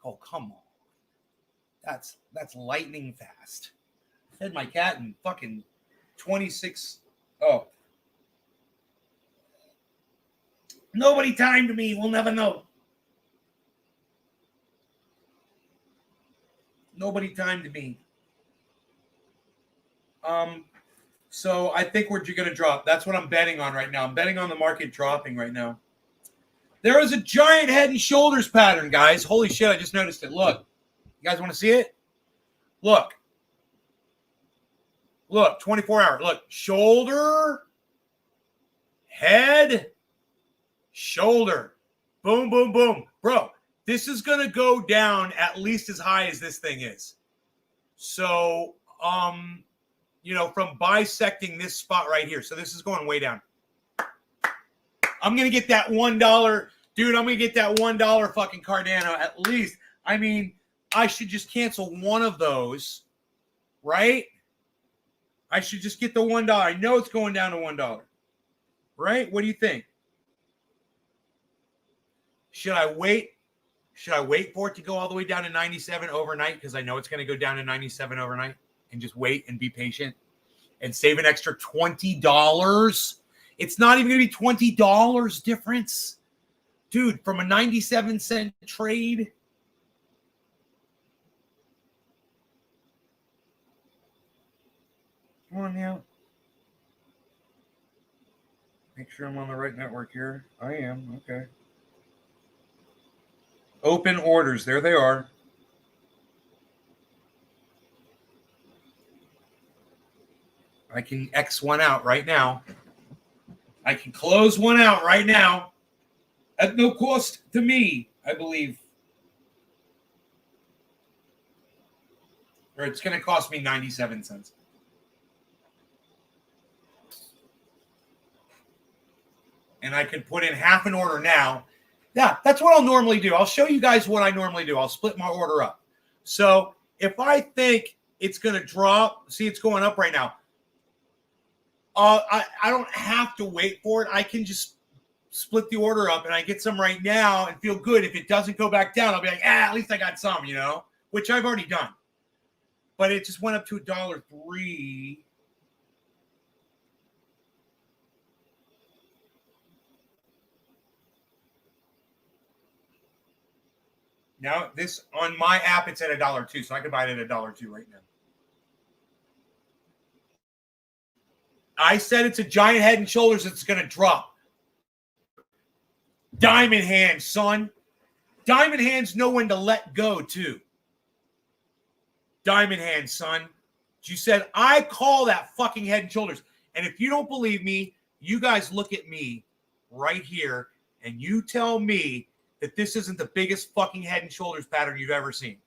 Oh, come on. That's lightning fast. I fed my cat in fucking 26. Oh. Nobody timed me. We'll never know. Nobody timed me. So I think we're going to drop. That's what I'm betting on right now. I'm betting on the market dropping right now. There is a giant head and shoulders pattern, guys. Holy shit, I just noticed it. Look. You guys want to see it? Look. Look, 24 hour. Look, shoulder, head, shoulder. Boom, boom, boom. Bro, this is going to go down at least as high as this thing is. So, from bisecting this spot right here. So this is going way down. I'm going to get that $1. Dude, I'm going to get that $1 fucking Cardano at least. I mean, I should just cancel one of those, right? I should just get the $1. I know it's going down to $1. Right? What do you think? Should I wait? Should I wait for it to go all the way down to 97 overnight? Because I know it's going to go down to 97 overnight, and just wait and be patient and save an extra $20. It's not even going to be $20 difference. Dude, from a 97-cent trade. Come on now. Make sure I'm on the right network here. I am. Okay. Open orders. There they are. I can X one out right now. I can close one out right now at no cost to me, I believe. Or it's going to cost me 97 cents. And I can put in half an order now. Yeah, that's what I'll normally do. I'll show you guys what I normally do. I'll split my order up. So if I think it's going to drop, see it's going up right now. I don't have to wait for it. I can just split the order up and I get some right now and feel good. If it doesn't go back down, I'll be like, at least I got some, which I've already done. But it just went up to $1.03. Now this on my app, it's at $1.02, so I can buy it at $1.02 right now. I said it's a giant head and shoulders that's going to drop. Diamond hands, son. Diamond hands know when to let go, too. Diamond hands, son. You said, I call that fucking head and shoulders. And if you don't believe me, you guys look at me right here and you tell me that this isn't the biggest fucking head and shoulders pattern you've ever seen.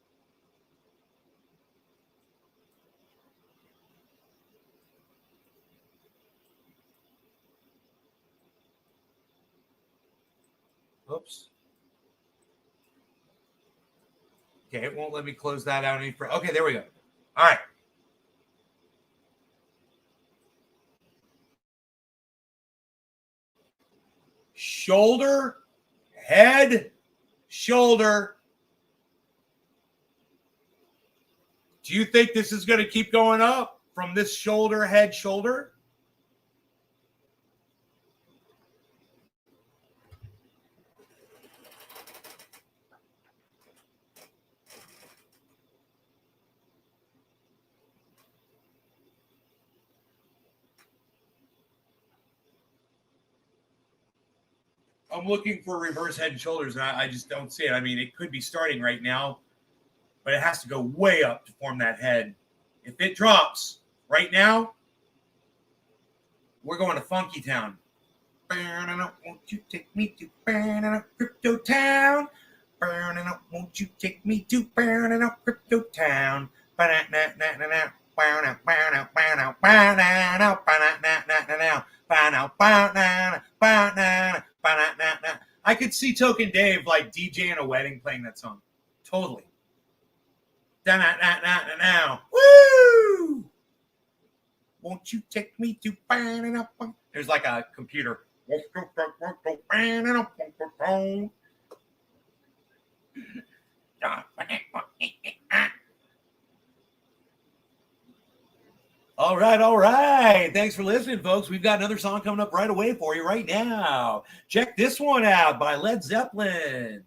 Oops. Okay, it won't let me close that out any further. Okay, there we go. All right. Shoulder, head, shoulder. Do you think this is going to keep going up from this shoulder, head, shoulder? I'm looking for reverse head and shoulders, and I just don't see it. I mean, it could be starting right now, but it has to go way up to form that head. If it drops right now, we're going to Funky Town. Won't you take me to Crypto Town? Won't you take me to Crypto Town? I could see Token Dave like DJing a wedding playing that song. Totally. Now. Woo! Won't you take me to There's like a computer. All right. Thanks for listening, folks. We've got another song coming up right away for you right now. Check this one out by Led Zeppelin.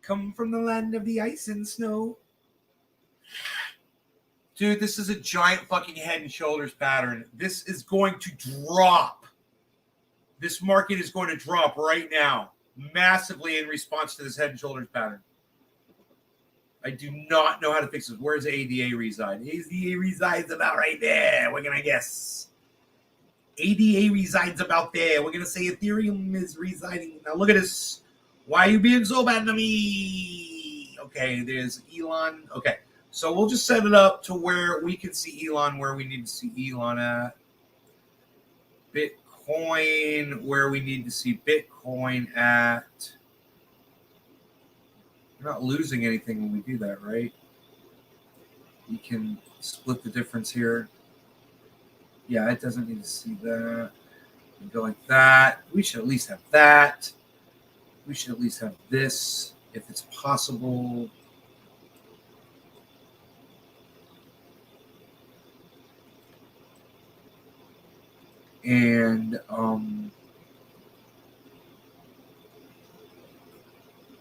Come from the land of the ice and snow. Dude, this is a giant fucking head and shoulders pattern. This is going to drop. This market is going to drop right now massively in response to this head and shoulders pattern. I do not know how to fix this. Where does ADA reside? ADA resides about right there. We're going to guess. ADA resides about there. We're going to say Ethereum is residing. Now look at this. Why are you being so bad to me? Okay, there's Elon. Okay, so we'll just set it up to where we can see Elon where we need to see Elon at. Bitcoin where we need to see Bitcoin at. We're not losing anything when we do that, right? We can split the difference here. Yeah, it doesn't need to see that. We go like that. We should at least have that. We should at least have this, if it's possible. And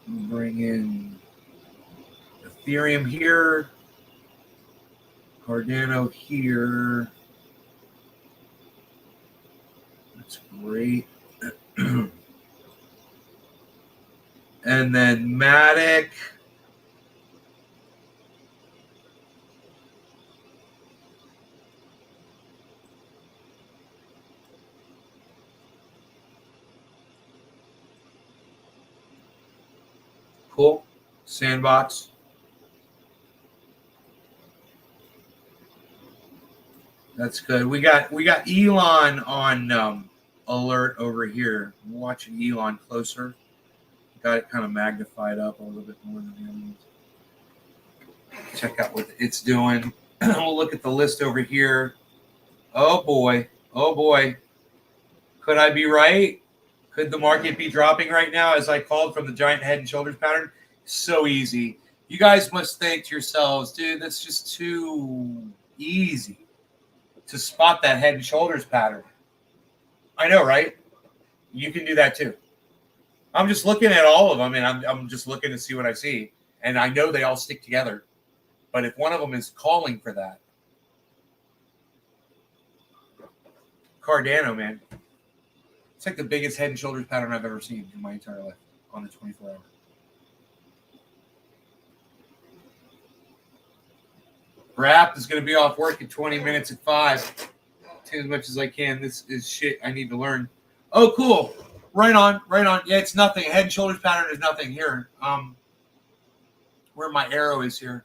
bring in Ethereum here, Cardano here. That's great. And then Matic. Cool. Sandbox. That's good. We got Elon on alert over here. I'm watching Elon closer. Got it kind of magnified up a little bit more than the other ones. Check out what it's doing. We'll look at the list over here. Oh boy. Oh boy. Could I be right? Could the market be dropping right now as I called from the giant head and shoulders pattern? So easy. You guys must think to yourselves, dude, that's just too easy to spot that head and shoulders pattern. I know, right? You can do that too. I'm just looking at all of them, and I'm just looking to see what I see. And I know they all stick together. But if one of them is calling for that, Cardano, man, it's like the biggest head and shoulders pattern I've ever seen in my entire life on the 24 hour. Wrap is going to be off work in 20 minutes at 5. Do as much as I can. This is shit I need to learn. Oh, cool. Right on, right on. Yeah, it's nothing. Head and shoulders pattern is nothing here. Where my arrow is here.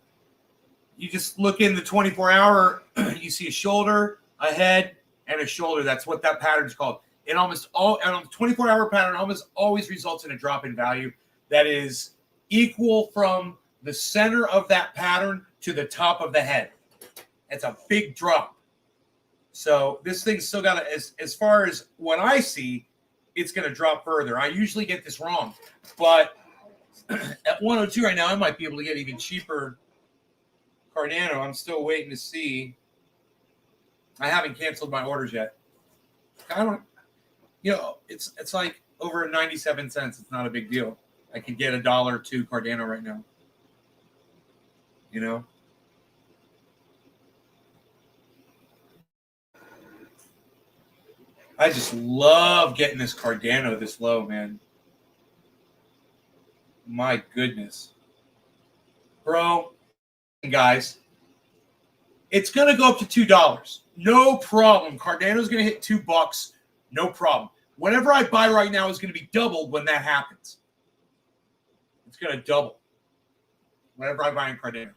You just look in the 24 hour, you see a shoulder, a head, and a shoulder. That's what that pattern is called. It almost all, and on the 24 hour pattern almost always results in a drop in value that is equal from the center of that pattern to the top of the head. It's a big drop. So this thing's still got to, as far as what I see, it's going to drop further. I usually get this wrong, but at 102 right now, I might be able to get even cheaper Cardano. I'm still waiting to see. I haven't canceled my orders yet. I don't, it's like over 97 cents. It's not a big deal. I could get $1 or $2 Cardano right now. I just love getting this Cardano this low, man. My goodness. Bro, guys, it's going to go up to $2. No problem. Cardano's going to hit $2. No problem. Whatever I buy right now is going to be doubled when that happens. It's going to double. Whatever I buy in Cardano.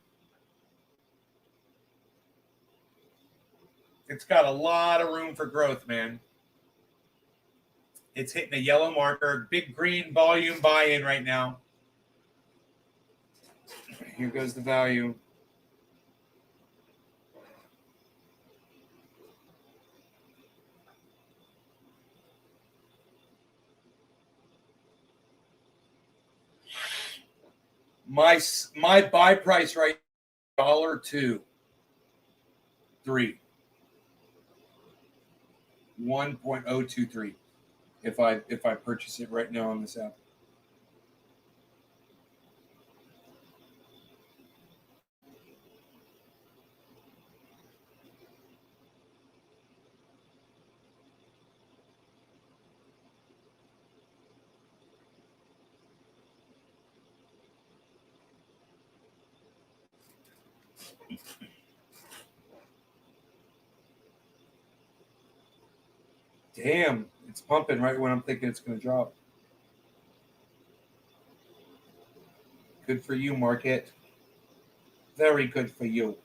It's got a lot of room for growth, man. It's hitting a yellow marker. Big green volume buy-in right now. Here goes the value. My buy price right now, $2, $3. 1.023 if I purchase it right now on this app. Damn, it's pumping right when I'm thinking it's going to drop. Good for you, market. Very good for you.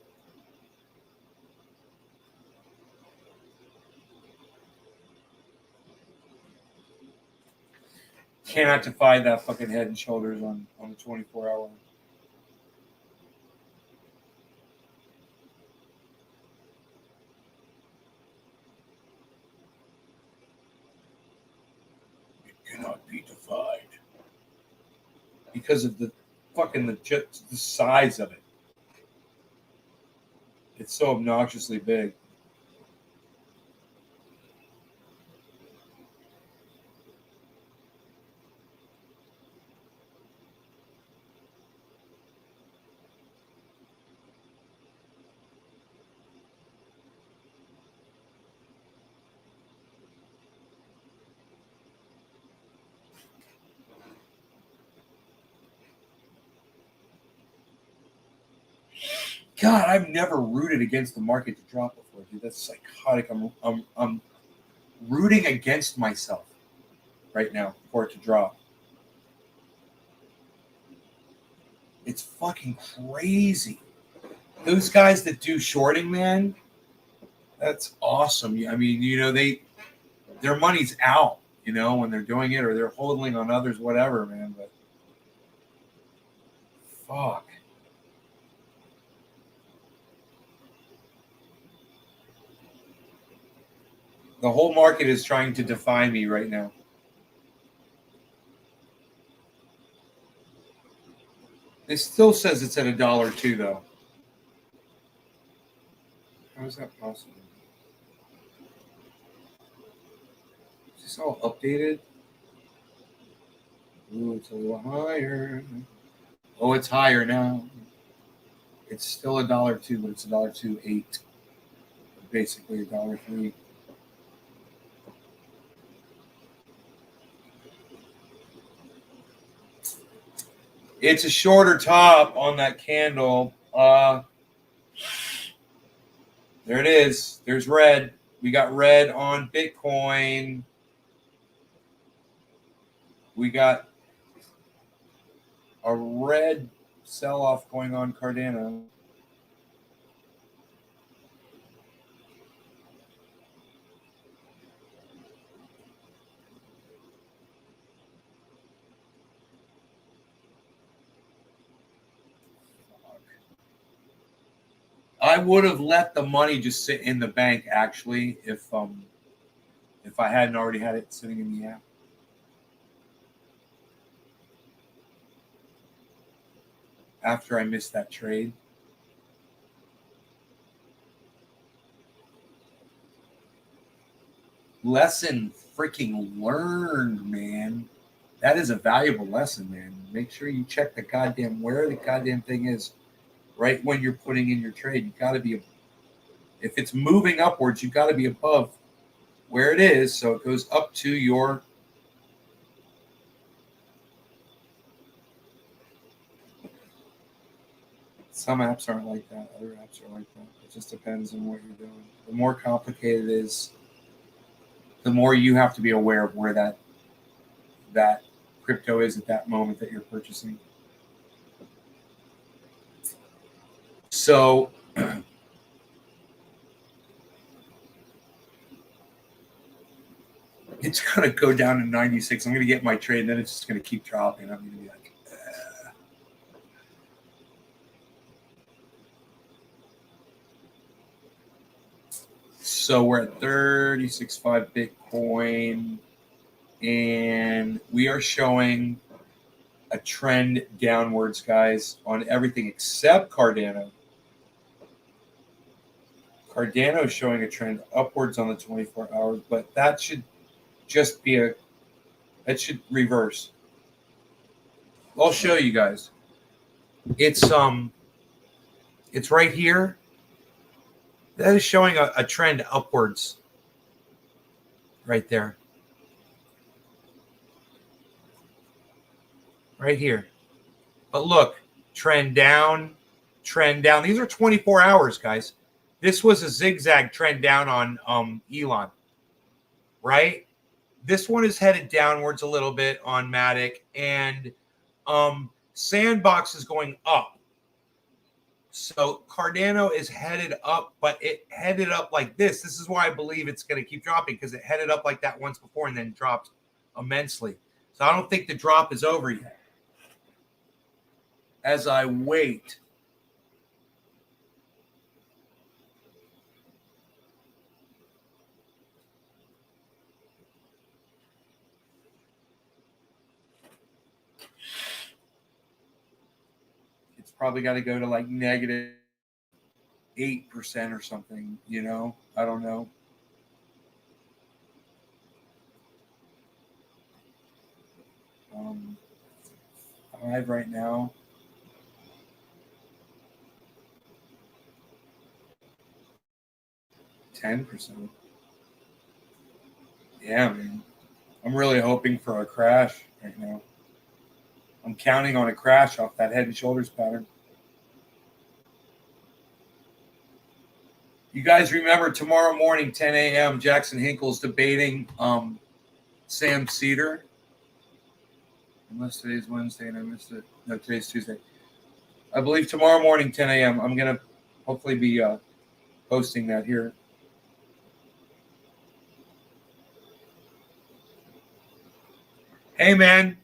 Cannot defy that fucking head and shoulders on the 24 hour. It cannot be defied. Because of the fucking the size of it. It's so obnoxiously big. God, I've never rooted against the market to drop before, dude. That's psychotic. I'm rooting against myself right now for it to drop. It's fucking crazy. Those guys that do shorting, man, that's awesome. I mean, you know, their money's out, you know, when they're doing it, or they're holding on others, whatever, man. But fuck. The whole market is trying to defy me right now. It still says it's at $1.02 though. How is that possible? Is this all updated? Ooh, it's a little higher. Oh, it's higher now. It's still $1.02, but it's $1.28. Basically $1.03. It's a shorter top on that candle. There it is. There's red. We got red on Bitcoin. We got a red sell-off going on Cardano. I would have let the money just sit in the bank actually if I hadn't already had it sitting in the app. After I missed that trade. Lesson freaking learned, man. That is a valuable lesson, man. Make sure you check the goddamn where the goddamn thing is right when you're putting in your trade. You got to be, if it's moving upwards, you got to be above where it is, so it goes up to your some apps aren't like that, other apps are like that. It just depends on what you're doing. The more complicated it is, the more you have to be aware of where that crypto is at that moment that you're purchasing. So it's going to go down to 96. I'm going to get my trade, and then it's just going to keep dropping. I'm going to be like, So we're at 36.5 Bitcoin, and we are showing a trend downwards, guys, on everything except Cardano. Cardano is showing a trend upwards on the 24 hours, but that should just be that should reverse. I'll show you guys. It's right here. That is showing a trend upwards right there. Right here. But look, trend down, trend down. These are 24 hours, guys. This was a zigzag trend down on Elon, right? This one is headed downwards a little bit on Matic, and Sandbox is going up. So Cardano is headed up, but it headed up like this. This is why I believe it's going to keep dropping, because it headed up like that once before and then dropped immensely. So I don't think the drop is over yet. As I wait, it's probably got to go to like negative 8% or something, you know? I don't know. $5 right now. $10. Yeah, man. I'm really hoping for a crash right now. I'm counting on a crash off that head and shoulders pattern. You guys remember tomorrow morning, 10 a.m., Jackson Hinkle's debating Sam Cedar. Unless today's Wednesday and I missed it. No, today's Tuesday. I believe tomorrow morning, 10 a.m. I'm going to hopefully be posting that here. Hey, man,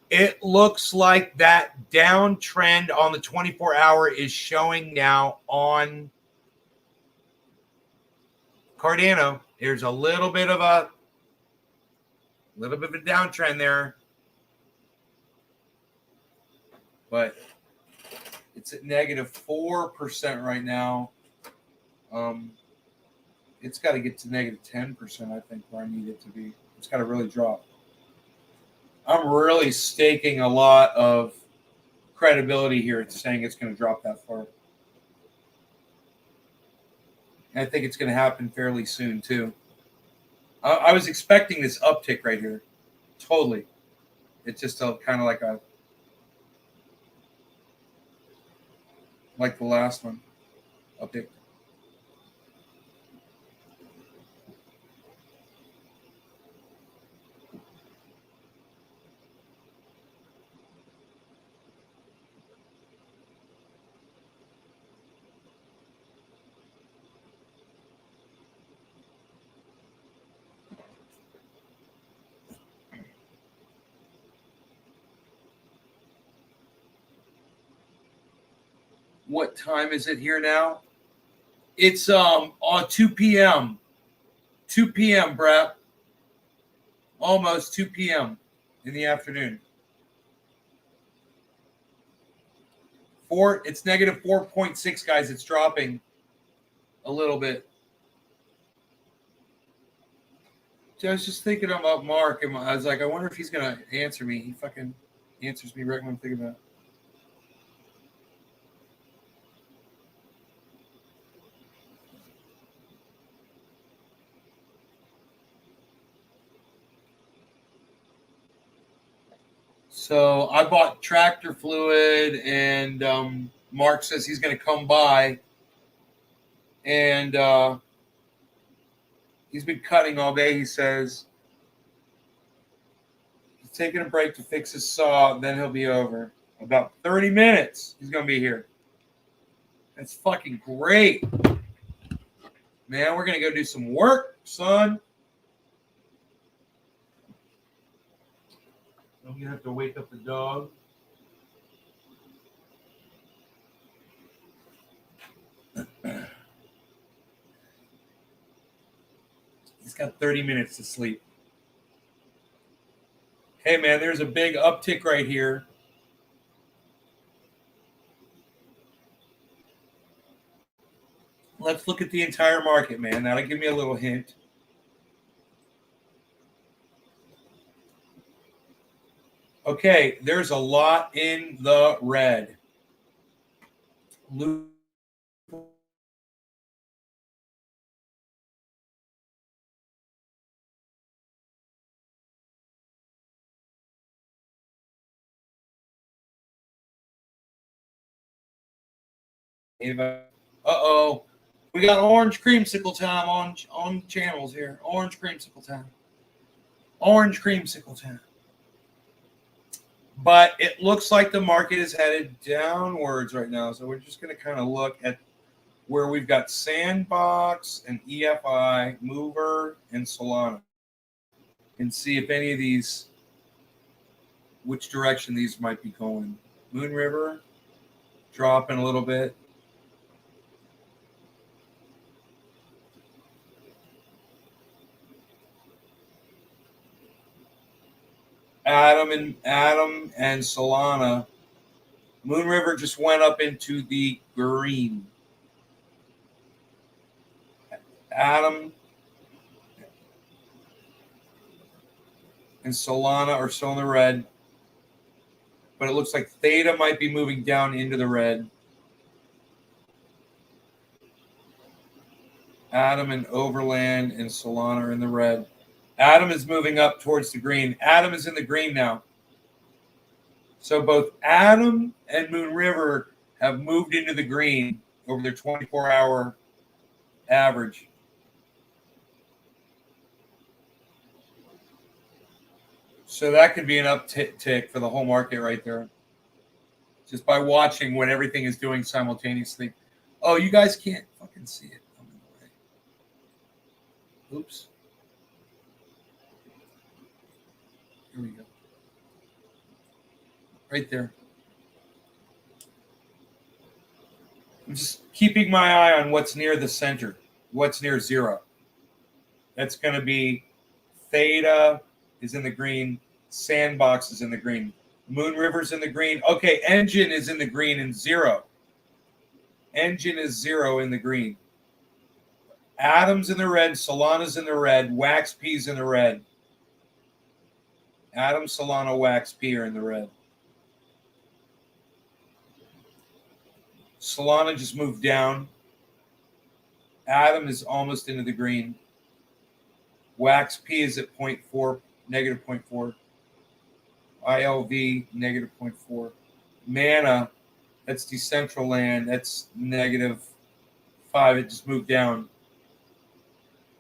it looks like that downtrend on the 24-hour is showing now on Cardano. There's a little bit of a downtrend there, but it's at negative 4% right now. It's got to get to negative 10%, I think, where I need it to be. It's got to really drop. I'm really staking a lot of credibility here. It's saying it's going to drop that far. And I think it's going to happen fairly soon, too. I was expecting this uptick right here. Totally. It's just kind of like the last one. Uptick. What time is it here now? It's on 2 p.m. 2 p.m., Brett. Almost 2 p.m. in the afternoon. It's negative 4.6, guys. It's dropping a little bit. So I was just thinking about Mark, and I was like, I wonder if he's going to answer me. He fucking answers me right when I'm thinking about it. So I bought tractor fluid, and Mark says he's going to come by, and he's been cutting all day. He says he's taking a break to fix his saw, then he'll be over. About 30 minutes, he's going to be here. That's fucking great. Man, we're going to go do some work, son. I'm going to have to wake up the dog. He's got 30 minutes to sleep. Hey, man, there's a big uptick right here. Let's look at the entire market, man. That'll give me a little hint. Okay, there's a lot in the red. Uh-oh. We got orange creamsicle time on channels here. Orange creamsicle time. Orange creamsicle time. But it looks like the market is headed downwards right now. So we're just going to kind of look at where we've got Sandbox and EFI, Mover, and Solana. And see if any of these, which direction these might be going. Moon River, dropping a little bit. Atom and Solana. Moon River just went up into the green. Atom and Solana are still in the red. But it looks like Theta might be moving down into the red. Atom and Overland and Solana are in the red. Atom is moving up towards the green. Atom is in the green now. So both Atom and Moon River have moved into the green over their 24-hour average. So that could be an uptick for the whole market right there. just by watching what everything is doing simultaneously. Oh, you guys can't fucking see it. I'm in the way. Oops. Here we go. Right there. I'm just keeping my eye on what's near the center, what's near zero. That's going to be theta is in the green, sandbox is in the green, Moon River's in the green. Okay, engine is in the green and zero. Engine is zero in the green. Atom's in the red, Solana's in the red, Wax P's in the red. Atom, Solana, Wax P are in the red. Solana just moved down. Atom is almost into the green. Wax P is at 0.4, negative 0.4. ILV, negative 0.4. Mana, that's Decentraland, that's negative 5. It just moved down.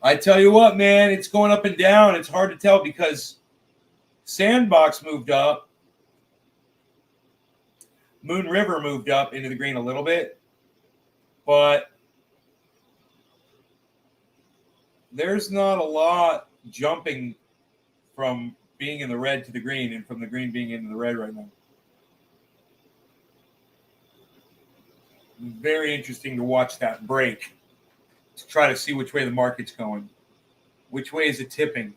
I tell you what, man, it's going up and down. It's hard to tell because Sandbox moved up. Moon River moved up into the green a little bit. But there's not a lot jumping from being in the red to the green and from the green being into the red right now. Very interesting to watch that break to try to see which way the market's going. Which way is it tipping?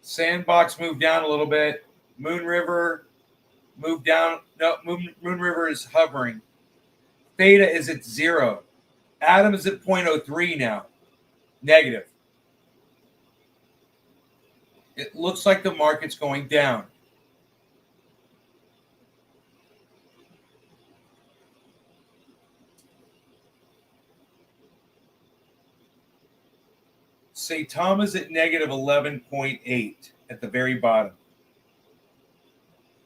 Sandbox moved down a little bit. Moon River moved down. No, Moon River is hovering. Theta is at 0. Atom is at 0.03 now. Negative. It looks like the market's going down. Saitama's at negative 11.8 at the very bottom.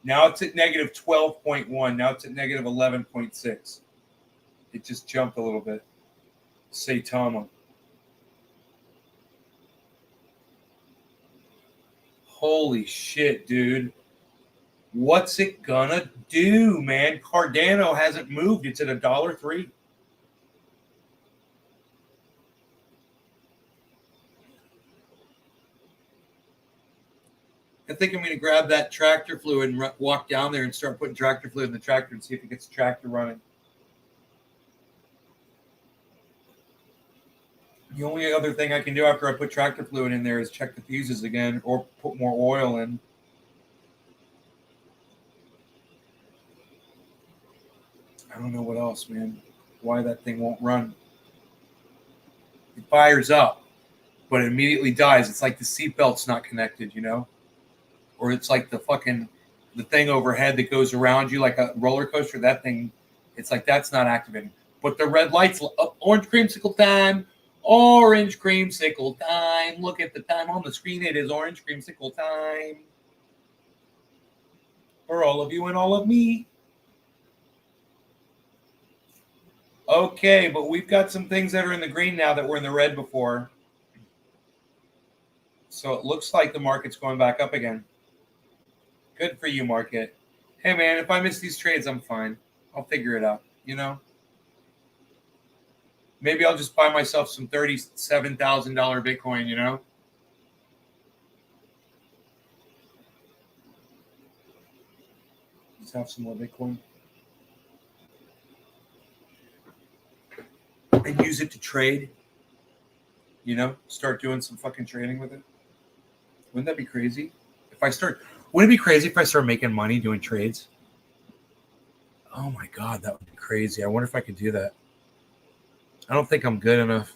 Now it's at negative 12.1. Now it's at negative 11.6. It just jumped a little bit. Saitama. Holy shit, dude. What's it gonna do, man? Cardano hasn't moved. It's at $1.03. I think I'm going to grab that tractor fluid and walk down there and start putting tractor fluid in the tractor and see if it gets the tractor running. The only other thing I can do after I put tractor fluid in there is check the fuses again or put more oil in. I don't know what else, man. Why that thing won't run. It fires up, but it immediately dies. It's like the seatbelt's not connected, you know? Or it's like the thing overhead that goes around you like a roller coaster. That thing, it's like that's not activating. But the red lights, orange creamsicle time, orange creamsicle time. Look at the time on the screen. It is orange creamsicle time. For all of you and all of me. Okay, but we've got some things that are in the green now that were in the red before. So it looks like the market's going back up again. Good for you, market. Hey, man, if I miss these trades, I'm fine. I'll figure it out, you know? Maybe I'll just buy myself some $37,000 Bitcoin, you know? Just have some more Bitcoin. And use it to trade. You know? Start doing some fucking trading with it. Wouldn't that be crazy? Wouldn't it be crazy if I started making money doing trades? Oh my God, that would be crazy. I wonder if I could do that. I don't think I'm good enough.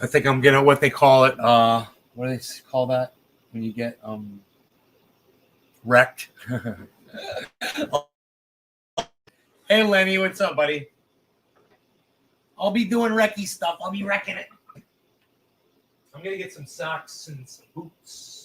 I think I'm gonna what they call it. What do they call that when you get Wrecked. Hey, Lenny, what's up, buddy? I'll be doing wrecky stuff. I'll be wrecking it. I'm going to get some socks and some boots.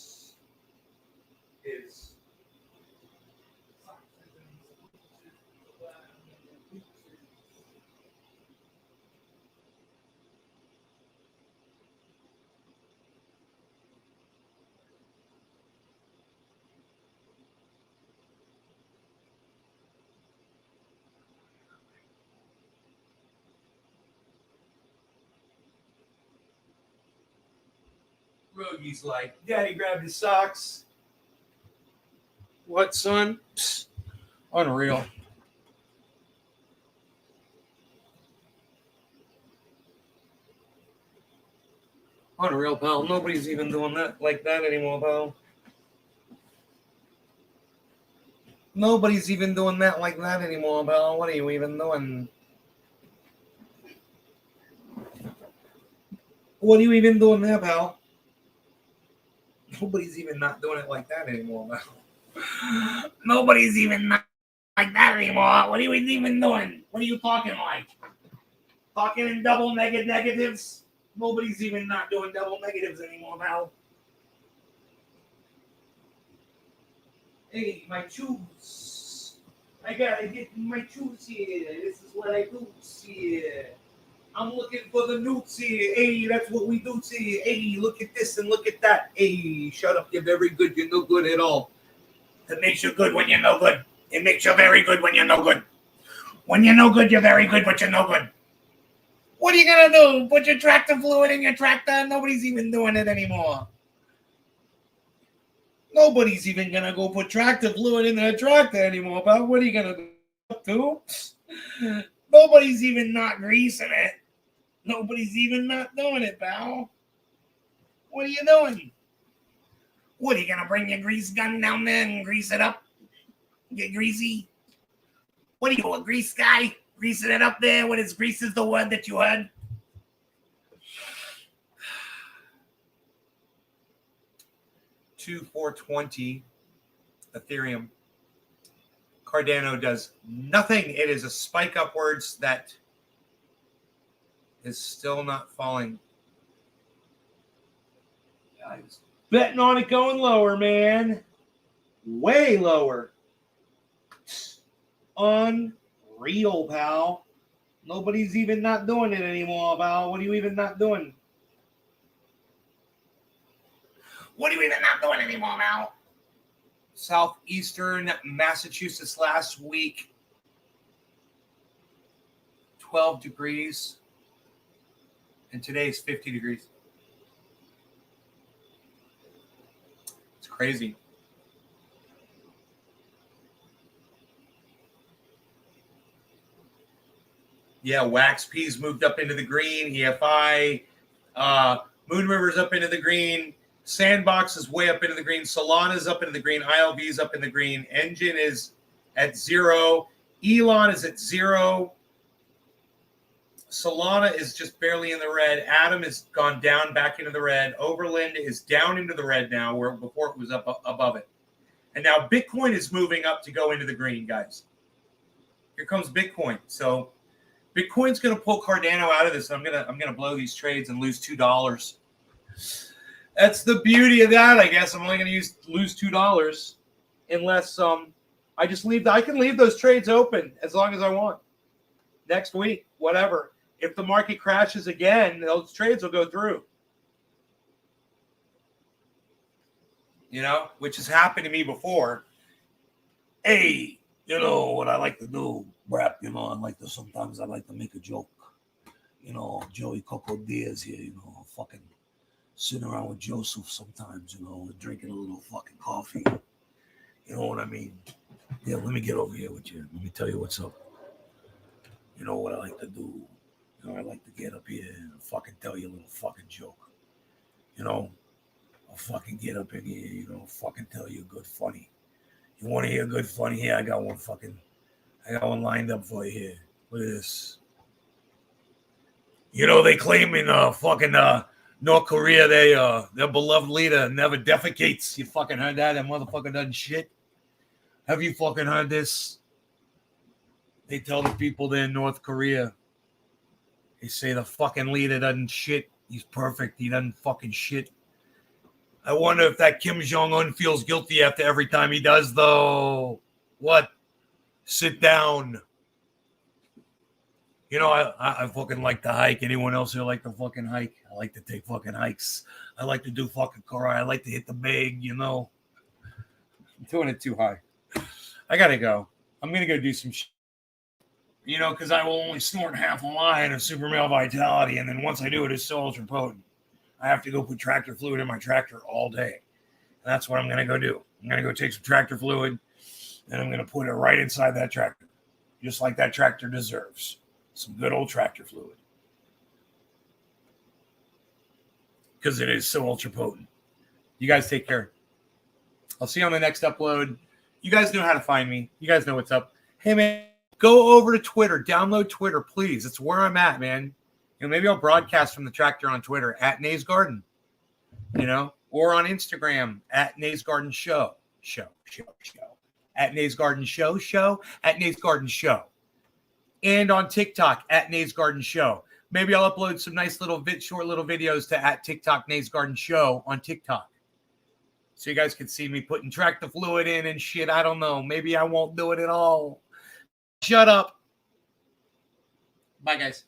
Rogie's like, Daddy grabbed his socks. What, son? Psst. Unreal. Unreal, pal. Nobody's even doing that like that anymore, pal. Nobody's even doing that like that anymore, pal. What are you even doing? What are you even doing there, pal? Nobody's even not doing it like that anymore, pal. Nobody's even not like that anymore. What are you even doing? What are you talking like? Talking in double negatives? Nobody's even not doing double negatives anymore, pal. Hey, my shoes. I gotta get my shoes here. This is what I do here. I'm looking for the newts here. Hey, that's what we do here. Hey, look at this and look at that. Hey, shut up. You're very good. You're no good at all. It makes you good when you're no good. It makes you very good when you're no good. When you're no good, you're very good, but you're no good. What are you going to do? Put your tractor fluid in your tractor? Nobody's even doing it anymore. Nobody's even going to go put tractor fluid in their tractor anymore, pal. What are you going to do? Nobody's even not greasing it. Nobody's even not doing it, pal. What are you doing? What, are you going to bring your grease gun down there and grease it up? Get greasy? What are you, a grease guy? Greasing it up there? What is grease is the word that you heard? $2,420 Ethereum. Cardano does nothing. It is a spike upwards that is still not falling. I was betting on it going lower, man. Way lower. Unreal, pal. Nobody's even not doing it anymore, pal. What are you even not doing? What are you even not doing anymore, pal? Southeastern Massachusetts last week, 12 degrees. And today is 50 degrees. It's crazy. Yeah, Wax P's moved up into the green. EFI, Moon River's up into the green. Sandbox is way up into the green. Solana's up into the green. ILV's up in the green. Engine is at 0. Elon is at 0. Solana is just barely in the red. Atom has gone down back into the red. Overland is down into the red now, where before it was up above it. And now Bitcoin is moving up to go into the green, guys. Here comes Bitcoin. So Bitcoin's going to pull Cardano out of this. I'm gonna blow these trades and lose $2. That's the beauty of that, I guess. I'm only going to lose $2 unless I just leave. I can leave those trades open as long as I want. Next week, whatever. If the market crashes again, those trades will go through. You know, which has happened to me before. Hey, you know what I like to do, Brap? You know, sometimes I like to make a joke. You know, Joey Coco Diaz here, you know, fucking sitting around with Joseph sometimes, you know, drinking a little fucking coffee. You know what I mean? Yeah, let me get over here with you. Let me tell you what's up. You know what I like to do? You know, I like to get up here and fucking tell you a little fucking joke. You know, I'll fucking get up in here, you know, fucking tell you a good funny. You want to hear a good funny? Here, I got one lined up for you here. Look at this. You know, they claim in fucking North Korea, their beloved leader never defecates. You fucking heard that? That motherfucker doesn't shit. Have you fucking heard this? They tell the people there in North Korea, they say the fucking leader doesn't shit. He's perfect. He doesn't fucking shit. I wonder if that Kim Jong-un feels guilty after every time he does, though. What? Sit down. You know, I fucking like to hike. Anyone else here like to fucking hike? I like to take fucking hikes. I like to do fucking karate. I like to hit the bag, you know. I'm doing it too high. I gotta go. I'm gonna go do some shit. You know, because I will only snort half a line of super male vitality, and then once I do it, it's so ultra potent. I have to go put tractor fluid in my tractor all day. And that's what I'm gonna go do. I'm gonna go take some tractor fluid, and I'm gonna put it right inside that tractor, just like that tractor deserves. Some good old tractor fluid. Because it is so ultra potent. You guys take care. I'll see you on the next upload. You guys know how to find me. You guys know what's up. Hey, man, go over to Twitter. Download Twitter, please. It's where I'm at, man. You know, maybe I'll broadcast from the tractor on Twitter at Nays Garden, you know, or on Instagram at Nays Garden Show. At Nays Garden Show. At Nays Garden Show. And on TikTok at Nays Garden Show. Maybe I'll upload some nice little short little videos to at TikTok Nays Garden Show on TikTok. So you guys can see me putting tractor fluid in and shit. I don't know. Maybe I won't do it at all. Shut up. Bye, guys.